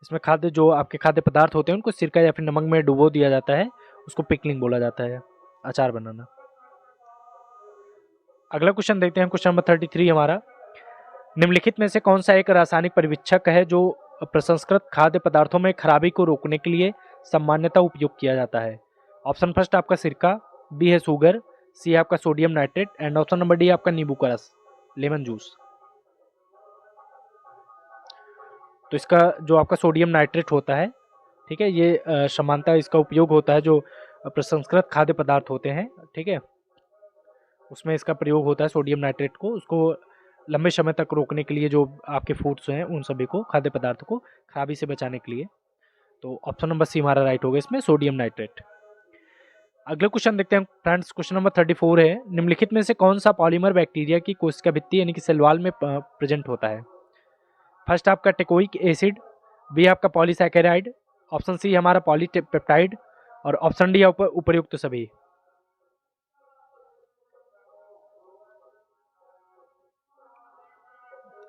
इसमें खाद्य जो आपके खाद्य पदार्थ होते हैं उनको सिरका या फिर नमक में डुबो दिया जाता है, उसको पिकलिंग बोला जाता है, अचार बनाना। अगला क्वेश्चन देखते हैं, क्वेश्चन नंबर 33 हमारा। निम्नलिखित में से कौन सा एक रासायनिक परिवीक्षक है जो प्रसंस्कृत खाद्य पदार्थों में खराबी को रोकने के लिए सामान्यतः उपयोग किया जाता है? ऑप्शन फर्स्ट आपका सिरका, बी है शुगर, सी है आपका sodium nitrate and option number D आपका नींबू का रस, लेमन जूस। तो इसका जो आपका सोडियम नाइट्रेट होता है, ठीक है, ये समानता इसका उपयोग होता है जो प्रसंस्कृत खाद्य पदार्थ होते हैं, ठीक है, उसमें इसका प्रयोग होता है सोडियम नाइट्रेट को, उसको लंबे समय तक रोकने के लिए, जो आपके फूड्स हैं उन सभी को, खाद्य पदार्थों को खराबी से बचाने के लिए। तो ऑप्शन नंबर सी हमारा राइट होगा इसमें, सोडियम नाइट्रेट। अगले क्वेश्चन देखते हैं फ्रेंड्स, क्वेश्चन नंबर 34 है। निम्नलिखित में से कौन सा पॉलीमर बैक्टीरिया की कोशिका भित्ति यानी कि सेल वॉल में प्रेजेंट होता है? फर्स्ट आपका टेकोइक एसिड, बी आपका पॉलीसैकेराइड, ऑप्शन सी हमारा पॉलीपेप्टाइड और ऑप्शन डी उपयुक्त सभी।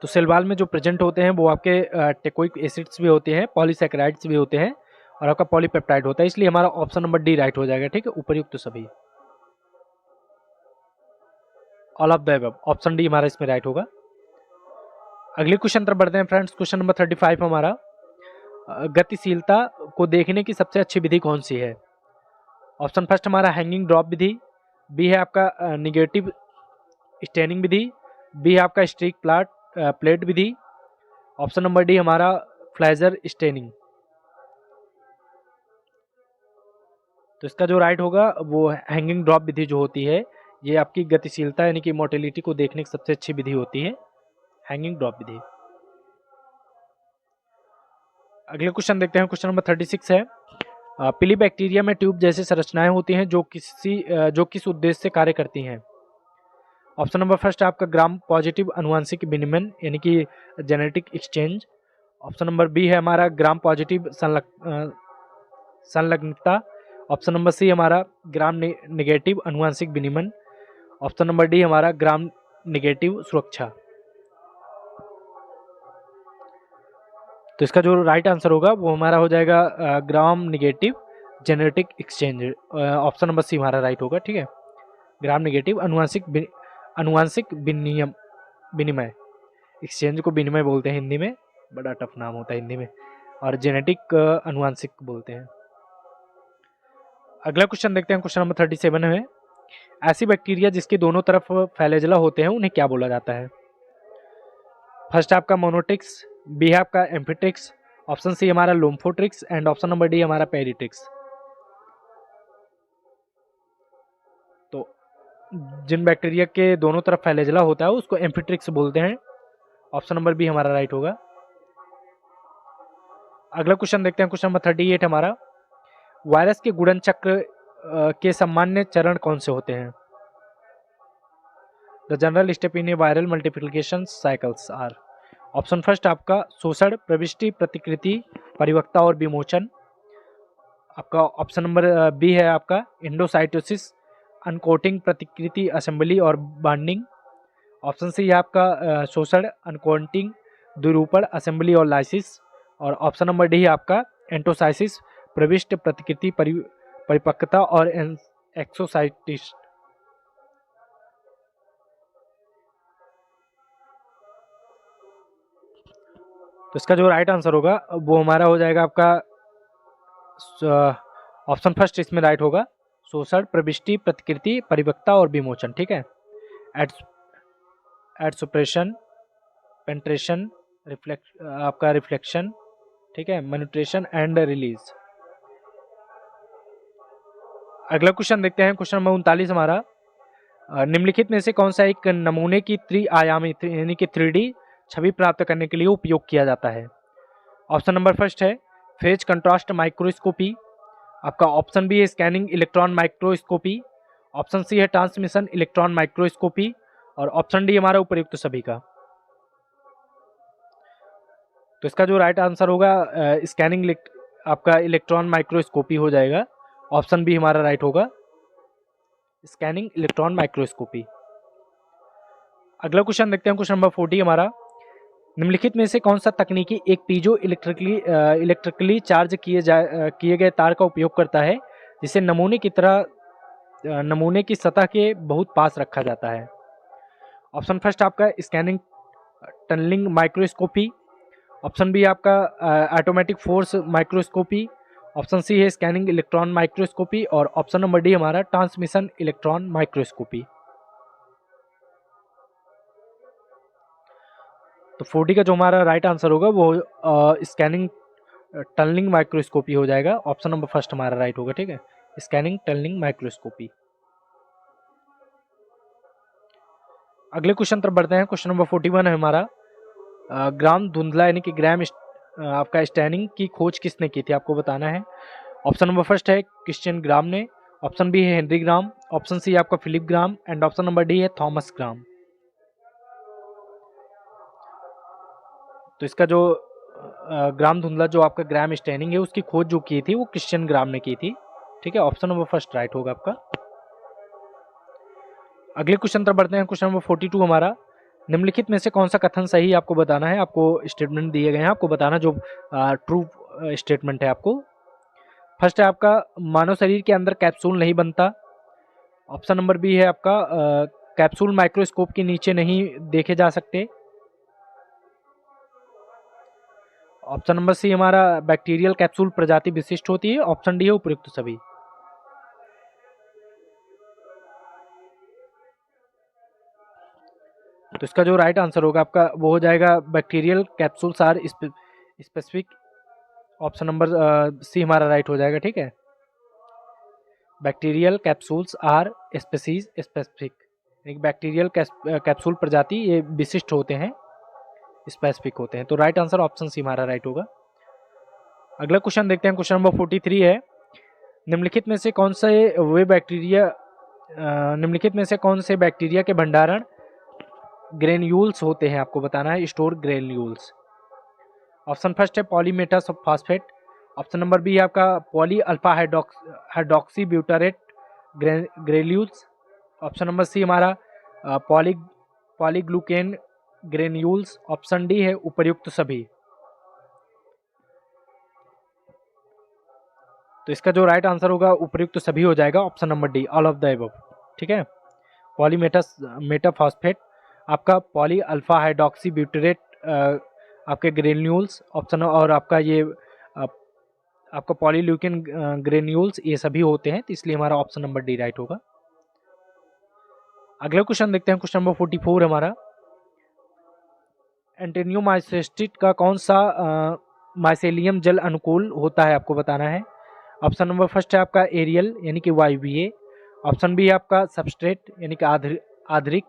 तो सेल वॉल में जो प्रेजेंट होते हैं वो आपके टेकोइक एसिड्स भी होते हैं, पॉलीसैकेराइड्स भी होते हैं और आपका पॉलीपेप्टाइड होता है, इसलिए हमारा ऑप्शन नंबर डी राइट हो जाएगा, ठीक है, उपयुक्त सभी, all of the above, option D हमारा इसमें राइट होगा। अगले क्वेश्चन तरफ बढ़ते हैं फ्रेंड्स, क्वेश्चन नंबर 35 हमारा। गतिशीलता को देखने की सबसे अच्छी विधि कौन सी है? ऑप्शन फर्स्ट हमारा हैंगिंग ड्रॉप विधि, बी है आपका निगेटिव स्टेनिंग विधि, बी है आपका स्ट्रिक प्लेट विधि, ऑप्शन नंबर डी हमारा फ्लेजर स्टेनिंग। तो इसका जो राइट होगा वो हैंगिंग ड्रॉप विधि जो होती है, ये आपकी गतिशीलता यानी कि मोटिलिटी को देखने की सबसे अच्छी विधि होती है, हैंगिंग ड्रॉप विधि। अगले क्वेश्चन देखते हैं, क्वेश्चन नंबर 36 है। पीली बैक्टीरिया में ट्यूब जैसी संरचनाएं होती हैं जो किस उद्देश्य से कार्य करती हैं? ऑप्शन नंबर फर्स्ट आपका ग्राम पॉजिटिव अनुवांशिक विनिमय यानी कि genetic exchange, option number B है हमारा ग्राम पॉजिटिव संलग्नता, ऑप्शन नंबर सी हमारा ग्राम नेगेटिव अनुवांशिक विनिमय, ऑप्शन नंबर डी हमारा ग्राम नेगेटिव सुरक्षा। तो इसका जो राइट आंसर होगा वो हमारा हो जाएगा gram negative genetic exchange, option number C हमारा राइट होगा, ठीक है, ग्राम नेगेटिव अनुवांशिक विनिमय, एक्सचेंज को विनिमय बोलते हैं हिंदी में, बड़ा टफ नाम होता है हिंदी में, और जेनेटिक अनुवांशिक बोलते हैं। अगला क्वेश्चन देखते हैं, क्वेश्चन नंबर 37 है। ऐसी बैक्टीरिया जिसके दोनों तरफ फ्लैजेला होते हैं उन्हें क्या बोला जाता है? फर्स्ट आपका मोनोट्रिक्स, बी है आपका एम्फिट्रिक्स, ऑप्शन सी हमारा लोम्फोट्रिक्स एंड ऑप्शन नंबर डी हमारा पेरिट्रिक्स। तो जिन बैक्टीरिया के दोनों तरफ फ्लैजेला होता है उसको एम्फिट्रिक्स बोलते हैं, ऑप्शन नंबर बी हमारा राइट होगा। अगला क्वेश्चन देखते हैं, क्वेश्चन नंबर 38 हमारा। वायरस के गुणन चक्र के सामान्य चरण कौन से होते हैं? The general step in a viral multiplication cycles are, option first आपका शोषण, प्रविष्टि, प्रतिकृति, परिवक्ता और विमोचन, आपका ऑप्शन नंबर बी है आपका एंडोसाइटोसिस, अनकोटिंग, प्रतिकृति, असेंबली और बाइंडिंग, ऑप्शन सी है आपका शोषण, अनकोटिंग, द्विरूपण, असेंबली और लाइसिस, और ऑप्शन नंबर डी है आपका एंटोसाइसिस, प्रविष्ट, प्रतिकृति, परिपक्वता और एक्सोसाइटिस। तो इसका जो राइट आंसर होगा वो हमारा हो जाएगा आपका ऑप्शन फर्स्ट इसमें राइट होगा, शोषण, प्रविष्टि, प्रतिकृति, परिपक्वता और विमोचन, ठीक है, एडसोप्रेशन, पेंट्रेशन, आपका रिफ्लेक्शन, ठीक है, मैन्युट्रेशन एंड रिलीज। अगला क्वेश्चन देखते हैं, क्वेश्चन नंबर 39 हमारा। निम्नलिखित में से कौन सा एक नमूने की त्रिआयामी यानी कि 3D छवि प्राप्त करने के लिए उपयोग किया जाता है? ऑप्शन नंबर फर्स्ट है फेज कंट्रास्ट माइक्रोस्कोपी, आपका ऑप्शन बी है scanning electron microscopy, option C है ट्रांसमिशन इलेक्ट्रॉन माइक्रोस्कोपी और ऑप्शन डी हमारा उपयुक्त सभी का। तो इसका जो राइट आंसर होगा स्कैनिंग आपका इलेक्ट्रॉन माइक्रोस्कोपी हो जाएगा, ऑप्शन बी हमारा राइट होगा, स्कैनिंग इलेक्ट्रॉन माइक्रोस्कोपी। अगला क्वेश्चन देखते हैं, क्वेश्चन नंबर 40 हमारा। निम्नलिखित में से कौन सा तकनीकी एक पीजो इलेक्ट्रिकली चार्ज किए गए तार का उपयोग करता है जिसे नमूने की सतह के बहुत पास रखा जाता है? ऑप्शन फर्स्ट आपका scanning tunnelling microscopy. Option B आपका automatic force microscopy. Option C है स्कैनिंग इलेक्ट्रॉन माइक्रोस्कोपी और ऑप्शन नंबर डी हमारा ट्रांसमिशन इलेक्ट्रॉन माइक्रोस्कोपी। तो 4D का जो हमारा राइट आंसर होगा वो स्कैनिंग टनलिंग माइक्रोस्कोपी हो जाएगा। ऑप्शन नंबर फर्स्ट हमारा राइट होगा, ठीक है, स्कैनिंग टनलिंग माइक्रोस्कोपी। अगले क्वेश्चन तरफ बढ़ते हैं। क्वेश्चन नंबर 41 है हमारा, ग्राम धुंधला यानी कि आपका स्टैनिंग की खोज किसने की थी, आपको बताना है। ऑप्शन नंबर फर्स्ट है क्रिश्चियन ग्राम ने। ऑप्शन बी है हेनरी ग्राम। ऑप्शन सी आपका Philip Gram and option number D है थॉमस ग्राम। तो इसका जो ग्राम धुंधला जो आपका ग्राम स्टैनिंग है उसकी खोज जो की थी वो क्रिश्चियन ग्राम ने की थी, ठीक है। ऑप्शन नंबर फर्स्ट राइट होगा आपका। अगले क्वेश्चन तरफ बढ़ते हैं। क्वेश्चन नंबर 42 हमारा, निम्नलिखित में से कौन सा कथन सही आपको बताना है। आपको स्टेटमेंट दिए गए हैं, आपको बताना जो ट्रू स्टेटमेंट है आपको। फर्स्ट है आपका मानव शरीर के अंदर कैप्सूल नहीं बनता। ऑप्शन नंबर बी है आपका कैप्सूल माइक्रोस्कोप के नीचे नहीं देखे जा सकते। ऑप्शन नंबर सी हमारा बैक्टीरियल कैप्सूल प्रजाति विशिष्ट होती है। ऑप्शन डी है उपयुक्त सभी। तो इसका जो राइट आंसर होगा आपका वो हो जाएगा bacterial capsules are specific. Option number C हमारा राइट हो जाएगा, ठीक है। Bacterial capsules are species specific, bacterial capsule प्रजाति ये विशिष्ट होते हैं, स्पेसिफिक होते हैं। तो राइट आंसर ऑप्शन सी हमारा राइट होगा। अगला क्वेश्चन देखते हैं। क्वेश्चन नंबर 43 है, निम्नलिखित में से कौन से बैक्टीरिया के भंडारण ग्रेन्यूल्स होते हैं, आपको बताना है स्टोर ग्रेन्यूल्स। ऑप्शन फर्स्ट है polymetaphosphate. Option number B है आपका poly alpha hydroxy butyrate granules. Option number C हमारा पॉलीग्लूकेन ग्रेन्यूल्स। ऑप्शन डी है उपर्युक्त सभी। तो इसका जो राइट आंसर होगा उपर्युक्त सभी हो जाएगा। Option number D all of the above, ठीक है। मेटाफॉस्फेट आपका पॉली अल्फा हाइड्रोक्सी ब्यूटेरेट आपके ग्रेन्यूल्स ऑप्शन, और आपका ये आपका पॉलील्यूकेन ग्रेन्यूल्स ये सभी होते हैं, तो इसलिए हमारा ऑप्शन नंबर डी राइट होगा। अगला क्वेश्चन देखते हैं। क्वेश्चन नंबर 44 हमारा, एंटेनियोमाइसिस्टिट का कौन सा माइसेलियम जल अनुकूल होता है, आपको बताना है। ऑप्शन नंबर फर्स्ट है आपका एरियल यानी कि वायवीय। ऑप्शन बी है आपका सबस्ट्रेट यानी कि आधरिक।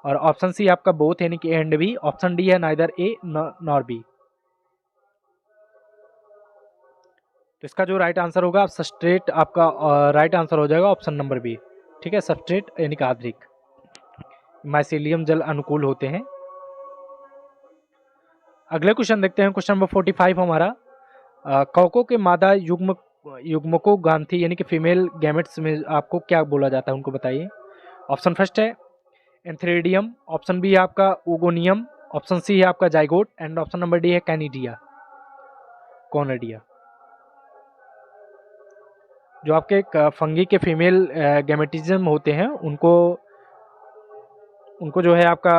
और ऑप्शन सी आपका बोथ यानी कि A and B. Option D है नाइदर ए नॉर बी। तो इसका जो राइट आंसर होगा आप सबस्ट्रेट, आपका राइट आंसर हो जाएगा ऑप्शन नंबर बी, ठीक है। सबस्ट्रेट यानी कि आधरिक माइसेलियम जल अनुकूल होते हैं। अगले क्वेश्चन देखते हैं। क्वेश्चन नंबर 45 हमारा, कवकों के मादा युग्मकों गांथी यानी कि फीमेल गैमेट्स में आपको क्या बोला जाता है, उनको बताइए। ऑप्शन फर्स्ट है एंथ्रेडियम। ऑप्शन बी है आपका ओगोनियम। ऑप्शन सी है आपका zygote and option number D है कॉनिडिया। जो आपके फंगी के फीमेल गैमेटिज्म होते हैं उनको जो है आपका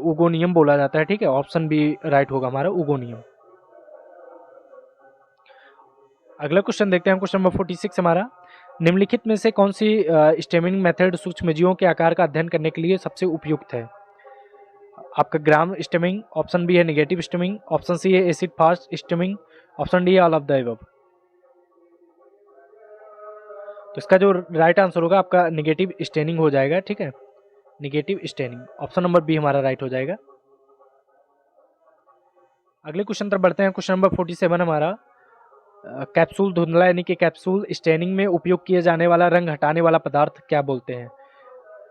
ओगोनियम बोला जाता है, ठीक है। ऑप्शन बी राइट होगा हमारा ओगोनियम। अगला क्वेश्चन देखते हैं। क्वेश्चन नंबर 46 हमारा, निम्नलिखित में से कौन सी स्टेमिंग मेथड सूक्ष्मजीवों के आकार का अध्ययन करने के लिए सबसे उपयुक्त है। आपका ग्राम स्टेमिंग। ऑप्शन बी है नेगेटिव स्टेमिंग। ऑप्शन सी है acid fast stemming. Option D है ऑल ऑफ द अबव। तो इसका जो राइट आंसर होगा आपका नेगेटिव स्टेनिंग हो जाएगा, ठीक है। Negative staining option number B हमारा राइट हो जाएगा। अगले क्वेश्चन तरफ बढ़ते हैं। क्वेश्चन नंबर 47 हमारा, कैप्सूल धुंधला यानी कि कैप्सूल स्टेनिंग में उपयोग किए जाने वाला रंग हटाने वाला पदार्थ क्या बोलते हैं,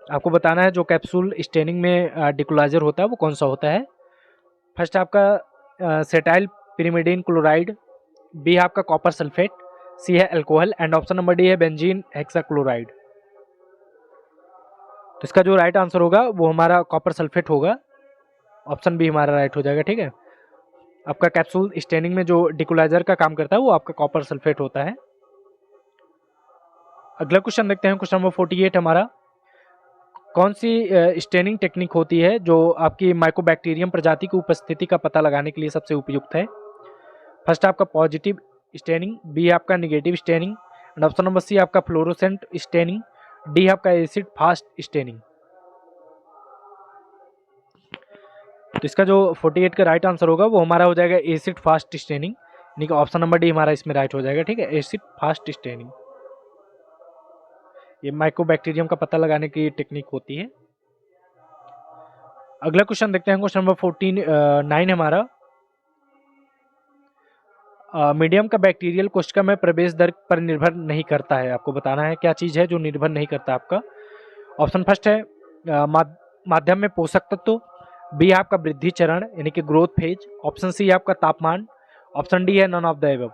आपको बताना है। जो कैप्सूल स्टेनिंग में डिक्लोलाइजर होता है वो कौन सा होता है। फर्स्ट आपका सेटाइल पिरिमिडिन क्लोराइड। बी है आपका कॉपर सल्फेट। सी है alcohol and option number D है बेंजीन हेक्साक्लोराइड। तो इसका जो राइट आंसर होगा वो हमारा कॉपर सल्फेट होगा। ऑप्शन बी हमारा राइट हो जाएगा। ठीक है, आपका कैप्सूल स्टेनिंग में जो डिकोलाइजर का काम करता है वो आपका कॉपर सल्फेट होता है। अगला क्वेश्चन देखते हैं, क्वेश्चन नंबर 48 हमारा। कौन सी स्टेनिंग टेक्निक होती है जो आपकी माइकोबैक्टीरियम प्रजाति की उपस्थिति का पता लगाने के लिए सबसे उपयुक्त है? फर्स्ट आपका पॉजिटिव स्टेनिंग, बी आपका negative staining, and option number C आपका फ्लोरोसेंट स्टेनिंग, डी आपका एसिड फास्ट स्टेनिंग। तो इसका जो 48 का राइट आंसर होगा वो हमारा हो जाएगा एसिड फास्ट स्टेनिंग, यानी कि ऑप्शन नंबर डी हमारा इसमें राइट हो जाएगा। ठीक है, एसिड फास्ट स्टेनिंग ये माइकोबैक्टीरियम का पता लगाने की टेक्निक होती है। अगला क्वेश्चन देखते हैं, क्वेश्चन नंबर 49 हमारा। मीडियम का बैक्टीरियल कोशिका में प्रवेश दर पर निर्भर नहीं करता है। आपको बताना है क्या चीज़ है जो निर्भर नहीं करता आपका। ऑप्शन फर्स्ट है माध्यम में पोषक तत्व, बी है आपका वृद्धि चरण यानी कि ग्रोथ फेज, ऑप्शन सी है आपका तापमान, ऑप्शन डी है नन ऑफ द एबव।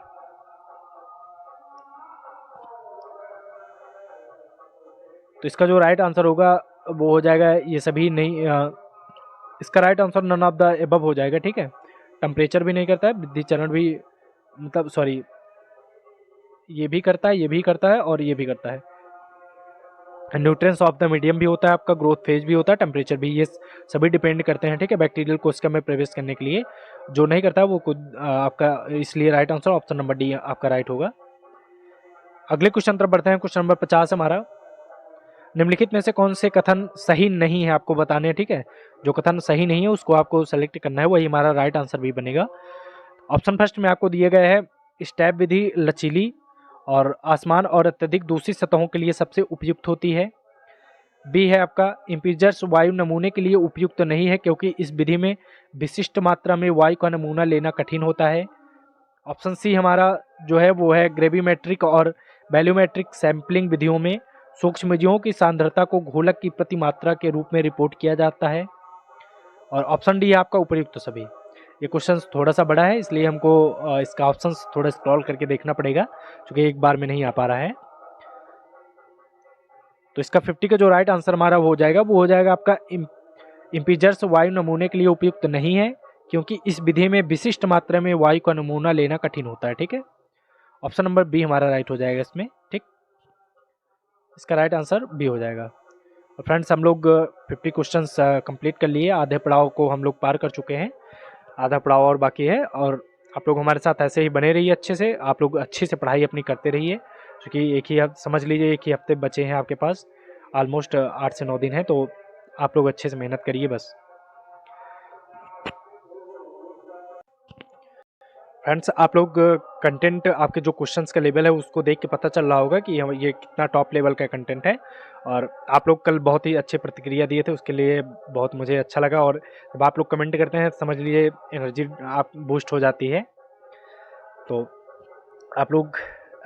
तो इसका जो राइट आंसर होगा वो हो जाएगा ये सभी नहीं, इसका right answer none of the above हो जाएगा। ठीक है, टेम्परेचर भी नहीं करता है, वृद्धि चरण भी, मतलब सॉरी, ये भी करता है, ये भी करता है और ये भी करता है। न्यूट्रिएंट्स ऑफ द मीडियम भी होता है आपका, ग्रोथ फेज भी होता है, टेम्परेचर भी, ये सभी डिपेंड करते हैं। ठीक है, बैक्टीरियल कोशिका में प्रवेश करने के लिए जो नहीं करता है वो खुद आपका, इसलिए right answer option number D आपका राइट होगा। अगले क्वेश्चन तरफ बढ़ते हैं, क्वेश्चन नंबर 50 हमारा। निम्नलिखित में से कौन से कथन सही नहीं है आपको बताने हैं। ठीक है, जो कथन सही नहीं है उसको आपको सेलेक्ट करना है, वही हमारा राइट आंसर भी बनेगा। ऑप्शन फर्स्ट में आपको दिए गए हैं, स्टेप विधि लचीली और आसमान और अत्यधिक दूषित सतहों के लिए सबसे उपयुक्त होती है। बी है आपका इंपीजर्स वायु नमूने के लिए उपयुक्त नहीं है क्योंकि इस विधि में विशिष्ट मात्रा में वायु का नमूना लेना कठिन होता है। ऑप्शन सी हमारा जो है वो है ग्रेविमेट्रिक और वैल्यूमेट्रिक सैंपलिंग विधियों में सूक्ष्मजीवों की सांद्रता को घोलक की प्रति मात्रा के रूप में रिपोर्ट किया जाता है। और ऑप्शन डी है आपका उपयुक्त सभी। ये क्वेश्चन थोड़ा सा बड़ा है इसलिए हमको इसका ऑप्शन थोड़ा स्क्रॉल करके देखना पड़ेगा क्योंकि एक बार में नहीं आ पा रहा है। तो इसका 50 का जो राइट आंसर हमारा हो जाएगा वो हो जाएगा आपका इंपीजर्स वायु नमूने के लिए उपयुक्त नहीं है क्योंकि इस विधि में विशिष्ट मात्रा में वायु का नमूना लेना कठिन होता है। ठीक है, ऑप्शन नंबर बी हमारा राइट हो जाएगा इसमें। ठीक, इसका राइट आंसर बी हो जाएगा। और फ्रेंड्स हम लोग 50 क्वेश्चंस कंप्लीट कर लिए, आधे पड़ाव को हम लोग पार कर चुके हैं, आधा पड़ाव और बाकी है। और आप लोग हमारे साथ ऐसे ही बने रहिए, अच्छे से आप लोग अच्छे से पढ़ाई अपनी करते रहिए क्योंकि एक ही समझ लीजिए एक ही हफ्ते बचे हैं आपके पास, ऑलमोस्ट 8 से 9 दिन है, तो आप लोग अच्छे से मेहनत करिए बस। फ्रेंड्स आप लोग कंटेंट, आपके जो क्वेश्चंस का लेवल है उसको देख के पता चल रहा होगा कि ये कितना टॉप लेवल का कंटेंट है। और आप लोग कल बहुत ही अच्छे प्रतिक्रिया दिए थे, उसके लिए बहुत मुझे अच्छा लगा। और जब आप लोग कमेंट करते हैं समझ लीजिए एनर्जी आप बूस्ट हो जाती है। तो आप लोग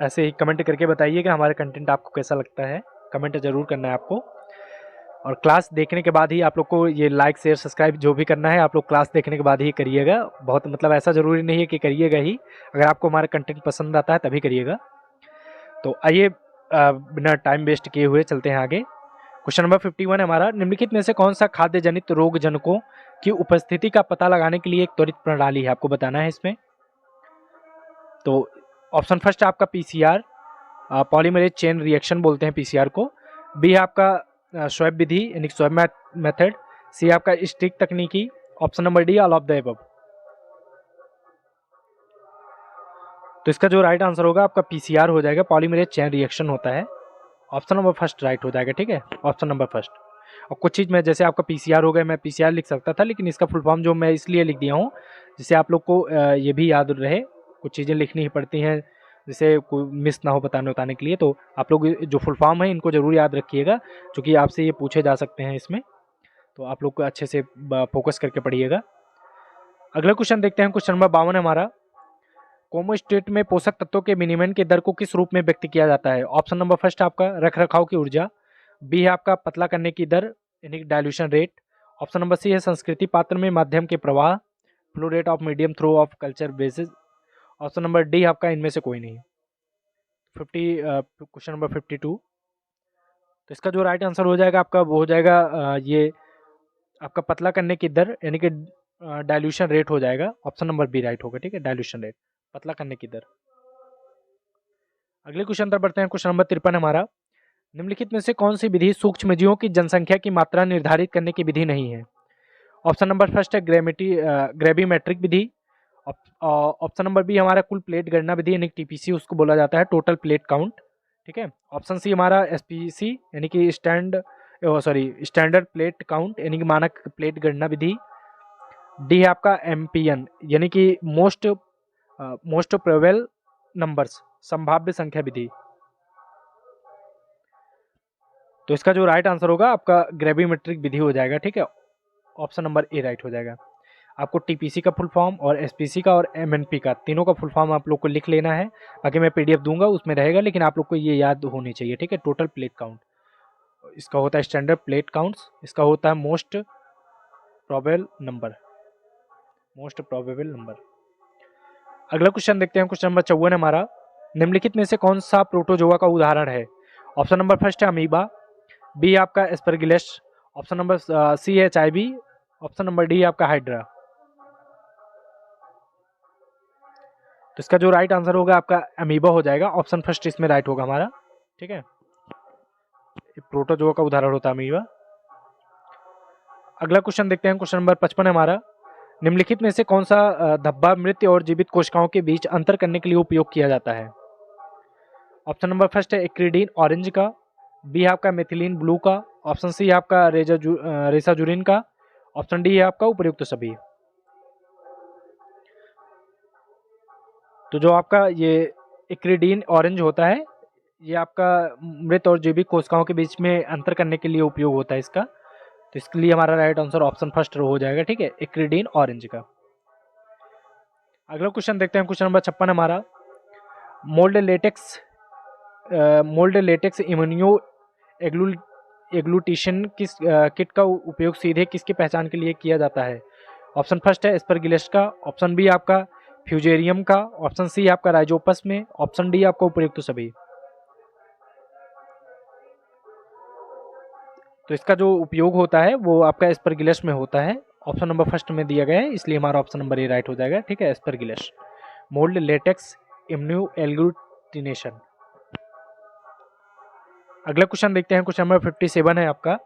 ऐसे ही कमेंट करके बताइए कि हमारा कंटेंट आपको कैसा लगता है, कमेंट ज़रूर करना है आपको। और क्लास देखने के बाद ही आप लोग को ये लाइक शेयर सब्सक्राइब जो भी करना है आप लोग क्लास देखने के बाद ही करिएगा। बहुत मतलब ऐसा ज़रूरी नहीं है कि करिएगा ही, अगर आपको हमारा कंटेंट पसंद आता है तभी करिएगा। तो आइए बिना टाइम वेस्ट किए हुए चलते हैं आगे। क्वेश्चन नंबर 51 है हमारा। निम्नलिखित में से कौन सा खाद्य जनित रोग जनकों की उपस्थिति का पता लगाने के लिए एक त्वरित प्रणाली है, आपको बताना है इसमें। तो ऑप्शन फर्स्ट है आपका पीसीआर, पॉलीमरेज चेन रिएक्शन बोलते हैं पीसीआर को। बी है आपका स्वैब विधि यानी स्वैब मेथड, सी आपका स्टिक तकनीकी, option number D all of the above. तो इसका जो राइट आंसर होगा आपका पीसीआर हो जाएगा, पॉलीमरेज चेन रिएक्शन होता है, ऑप्शन नंबर फर्स्ट राइट हो जाएगा। ठीक है, ऑप्शन नंबर फर्स्ट। और कुछ चीज़ में जैसे आपका पीसीआर हो गया, मैं पीसीआर लिख सकता था लेकिन इसका फुल फॉर्म जो मैं इसलिए लिख दिया हूँ जिससे आप लोग को ये भी याद रहे, कुछ चीज़ें लिखनी ही पड़ती हैं जिसे कोई मिस ना हो बताने के लिए। तो आप लोग जो फुल फॉर्म है इनको ज़रूर याद रखिएगा क्योंकि आपसे ये पूछे जा सकते हैं इसमें, तो आप लोग को अच्छे से फोकस करके पढ़िएगा। अगला क्वेश्चन देखते हैं, क्वेश्चन नंबर 52 हमारा। कोमोस्टेट में पोषक तत्वों के विनिमय के दर को किस रूप में व्यक्त किया जाता है? ऑप्शन नंबर फर्स्ट आपका रख रखाव की ऊर्जा, बी है आपका पतला करने की दर यानी dilution rate, option number C है संस्कृति पात्र में माध्यम के प्रवाह, flow rate of medium through of culture basis, option number D आपका इनमें से कोई नहीं। 50 क्वेश्चन नंबर 52। तो इसका जो राइट आंसर हो जाएगा आपका वो हो जाएगा ये आपका पतला करने की दर यानी कि डाइल्यूशन रेट हो जाएगा। ऑप्शन नंबर बी राइट होगा, ठीक है, डाइल्यूशन रेट, पतला करने की दर। अगले क्वेश्चन पर बढ़ते हैं। क्वेश्चन नंबर 53 हमारा, निम्नलिखित में से कौन सी विधि सूक्ष्मजीवों की जनसंख्या की मात्रा निर्धारित करने की विधि नहीं है? ऑप्शन नंबर फर्स्ट है ग्रेविमेट्रिक विधि। ऑप्शन नंबर बी हमारा कुल प्लेट गणना विधि यानी टीपीसी उसको बोला जाता है, टोटल प्लेट काउंट, ठीक है। ऑप्शन सी हमारा एसपीसी यानी कि स्टैंडर्ड प्लेट काउंट यानी कि मानक प्लेट गणना विधि। डी है आपका एमपीएन यानी कि मोस्ट प्रोबेबल नंबर्स, संभाव्य संख्या विधि। तो इसका जो राइट आंसर होगा आपका ग्रेविमेट्रिक विधि हो जाएगा, ठीक है, ऑप्शन नंबर ए राइट हो जाएगा। आपको टीपीसी का फुल फॉर्म और एसपीसी का और एमएनपी का तीनों का फुल फॉर्म आप लोग को लिख लेना है। बाकी मैं पीडीएफ दूंगा उसमें रहेगा, लेकिन आप लोग को ये याद होनी चाहिए, ठीक है। टोटल प्लेट काउंट इसका होता है स्टैंडर्ड प्लेट काउंट्स, इसका होता है most probable number, most probable number. अगला क्वेश्चन देखते हैं। क्वेश्चन नंबर 54 हमारा, निम्नलिखित में से कौन सा प्रोटोजोआ का उदाहरण है? ऑप्शन नंबर फर्स्ट है अमीबा, बी आपका एस्परगिलस, ऑप्शन नंबर सी है एचआईवी, ऑप्शन नंबर डी आपका हाइड्रा। तो इसका जो राइट आंसर होगा आपका अमीबा हो जाएगा, ऑप्शन फर्स्ट इसमें राइट होगा हमारा, ठीक है। प्रोटोजोआ का उदाहरण होता है अमीबा। अगला क्वेश्चन देखते हैं। क्वेश्चन नंबर 55 हमारा, निम्नलिखित में से कौन सा धब्बा मृत और जीवित कोशिकाओं के बीच अंतर करने के लिए उपयोग किया जाता है? ऑप्शन नंबर फर्स्ट है एक्रीडीन ऑरेंज का, बी आपका मेथिलीन ब्लू का, ऑप्शन सी आपका रेसाजुरिन का, ऑप्शन डी है आपका उपयुक्त सभी। तो जो आपका ये एक्रीडीन ऑरेंज होता है, ये आपका मृत और जैविक कोशिकाओं के बीच में अंतर करने के लिए उपयोग होता है इसका। तो इसके लिए हमारा राइट आंसर ऑप्शन फर्स्ट हो जाएगा, ठीक है, एक्रीडीन ऑरेंज का। अगला क्वेश्चन देखते हैं। क्वेश्चन नंबर 56 हमारा, मोल्ड लेटेक्स इम्यूनो एग्लूटिशन किस किट का उपयोग सीधे किसकी पहचान के लिए किया जाता है? ऑप्शन फर्स्ट है एस्परगिलस का, ऑप्शन बी आपका फ्यूजेरियम का, ऑप्शन सी आपका राइजोपस में, ऑप्शन डी आपका उपयुक्त सभी। तो इसका जो उपयोग होता है वो आपका एस्परगिलस में होता है, ऑप्शन नंबर फर्स्ट में दिया गया है, इसलिए हमारा ऑप्शन नंबर ए राइट हो जाएगा, ठीक है, Aspergillus mould latex immuno agglutination. अगला क्वेश्चन देखते हैं। क्वेश्चन नंबर 57 है आपका,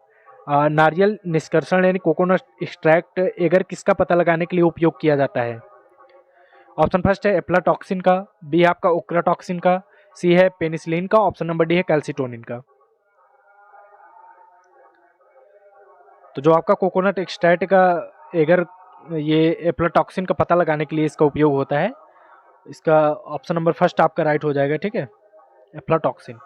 नारियल निष्कर्षण यानी कोकोनट एक्सट्रैक्ट एगर किसका पता लगाने के लिए उपयोग किया जाता है? ऑप्शन फर्स्ट है एप्लाटॉक्सिन का, बी आपका ओक्राटॉक्सिन का, सी है पेनिसिलिन का, ऑप्शन नंबर डी है कैल्सिटोनिन का। तो जो आपका कोकोनट एक्सट्रैक्ट का एगर ये एप्लाटॉक्सिन का पता लगाने के लिए इसका उपयोग होता है, इसका ऑप्शन नंबर फर्स्ट आपका राइट हो जाएगा, ठीक है, एप्लाटॉक्सिन।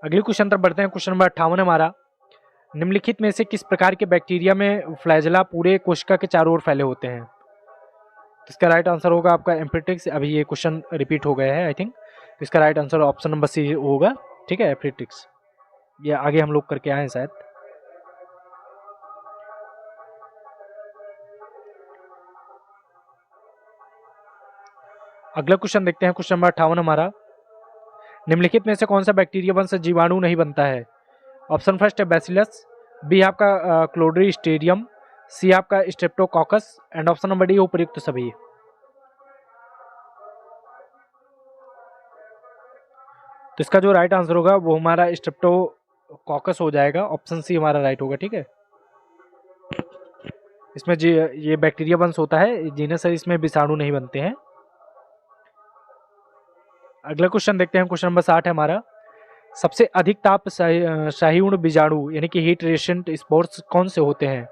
अगले क्वेश्चन पर बढ़ते हैं। क्वेश्चन नंबर 58 हमारा, निम्नलिखित में से किस प्रकार के बैक्टीरिया में फ्लैजेला पूरे कोशिका के चारों ओर फैले होते हैं? इसका राइट आंसर होगा आपका एम्फिट्रिक्स। अभी ये क्वेश्चन रिपीट हो गया है आई थिंक, तो इसका right answer option number C होगा, ठीक है, एम्फिट्रिक्स। ये आगे हम लोग करके आए हैं शायद। अगला क्वेश्चन देखते हैं। क्वेश्चन नंबर 58 हमारा, निम्नलिखित में से कौन सा बैक्टीरिया वंश जीवाणु नहीं बनता है? ऑप्शन फर्स्ट है बैसिलस, बी आपका क्लोड्रीस्टेरियम, सी आपका streptococcus and option number D उपयुक्त सभी। तो इसका जो राइट आंसर होगा वो हमारा स्ट्रेप्टोकॉकस हो जाएगा, ऑप्शन सी हमारा राइट होगा, ठीक है। इसमें ये बैक्टीरिया वंश होता है, जीनस है, इसमें विषाणु नहीं बनते हैं। अगला क्वेश्चन देखते हैं। क्वेश्चन नंबर 60 है हमारा, सबसे अधिक ताप सहिष्णु बीजाणु यानी कि हीट रेजिस्टेंट स्पोर्स कौन से होते हैं?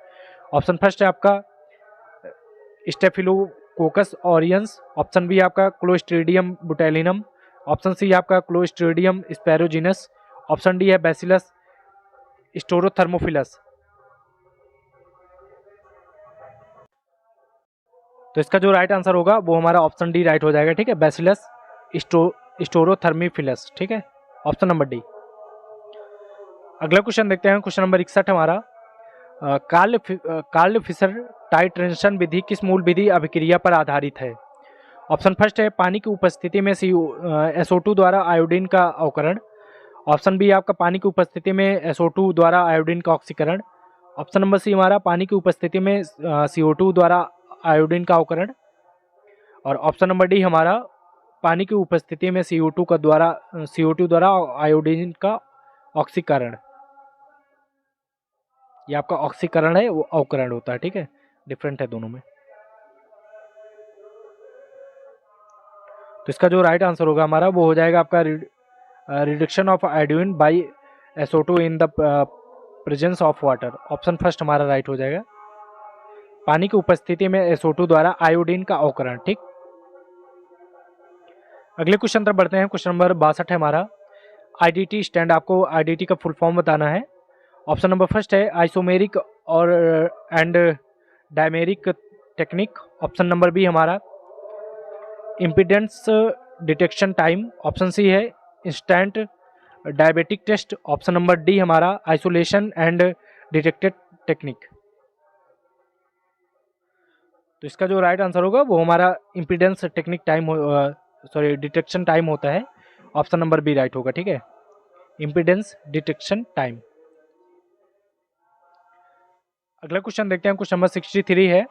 ऑप्शन फर्स्ट है आपका स्टेफिलोकोकस ऑरियंस, ऑप्शन बी आपका क्लोस्ट्रीडियम बुटालिनम, ऑप्शन सी आपका क्लोस्ट्रीडियम स्पैरोजिनस, ऑप्शन डी है बैसिलस स्टोरोथर्मोफिलस। तो इसका जो राइट आंसर होगा वो हमारा ऑप्शन डी राइट हो जाएगा, ठीक है, बैसिलस स्टोरोथर्मोफिलस, ठीक है, ऑप्शन नंबर डी। अगला क्वेश्चन देखते हैं। क्वेश्चन नंबर 61 हमारा, कार्ल फिशर टाइट्रेशन विधि किस मूल विधि अभिक्रिया पर आधारित है? ऑप्शन फर्स्ट है पानी की उपस्थिति में SO2 द्वारा आयोडीन का अवकरण, ऑप्शन बी आपका पानी की उपस्थिति में SO2 द्वारा आयोडीन का ऑक्सीकरण। ऑप्शन नंबर सी हमारा पानी की उपस्थिति में CO2 द्वारा आयोडीन का अवकरण। और ऑप्शन नंबर डी हमारा पानी की उपस्थिति में CO2 द्वारा आयोडीन का ऑक्सीकरण। ये आपका ऑक्सीकरण है, वो अवकरण होता है, ठीक है, डिफरेंट है दोनों में। तो इसका जो राइट आंसर होगा हमारा वो हो जाएगा आपका reduction of iodine by SO2 in the presence of water. Option first हमारा राइट हो जाएगा, पानी की उपस्थिति में SO2 द्वारा आयोडीन का अवकरण। ठीक, अगले क्वेश्चन तरफ बढ़ते हैं। क्वेश्चन नंबर 62 है हमारा, IDT स्टैंड। आपको IDT का फुल फॉर्म बताना है। ऑप्शन नंबर फर्स्ट है आइसोमेरिक और and dimeric technique. Option number B हमारा impedance detection time. Option C है instant diabetic test. Option number D हमारा आइसोलेशन एंड डिटेक्टेड टेक्निक। तो इसका जो राइट आंसर होगा वो हमारा impedance technique time detection time होता है। ऑप्शन नंबर बी राइट होगा, ठीक है, इम्पीडेंस डिटेक्शन टाइम। अगला क्वेश्चन देखते हैं। क्वेश्चन नंबर 63 है,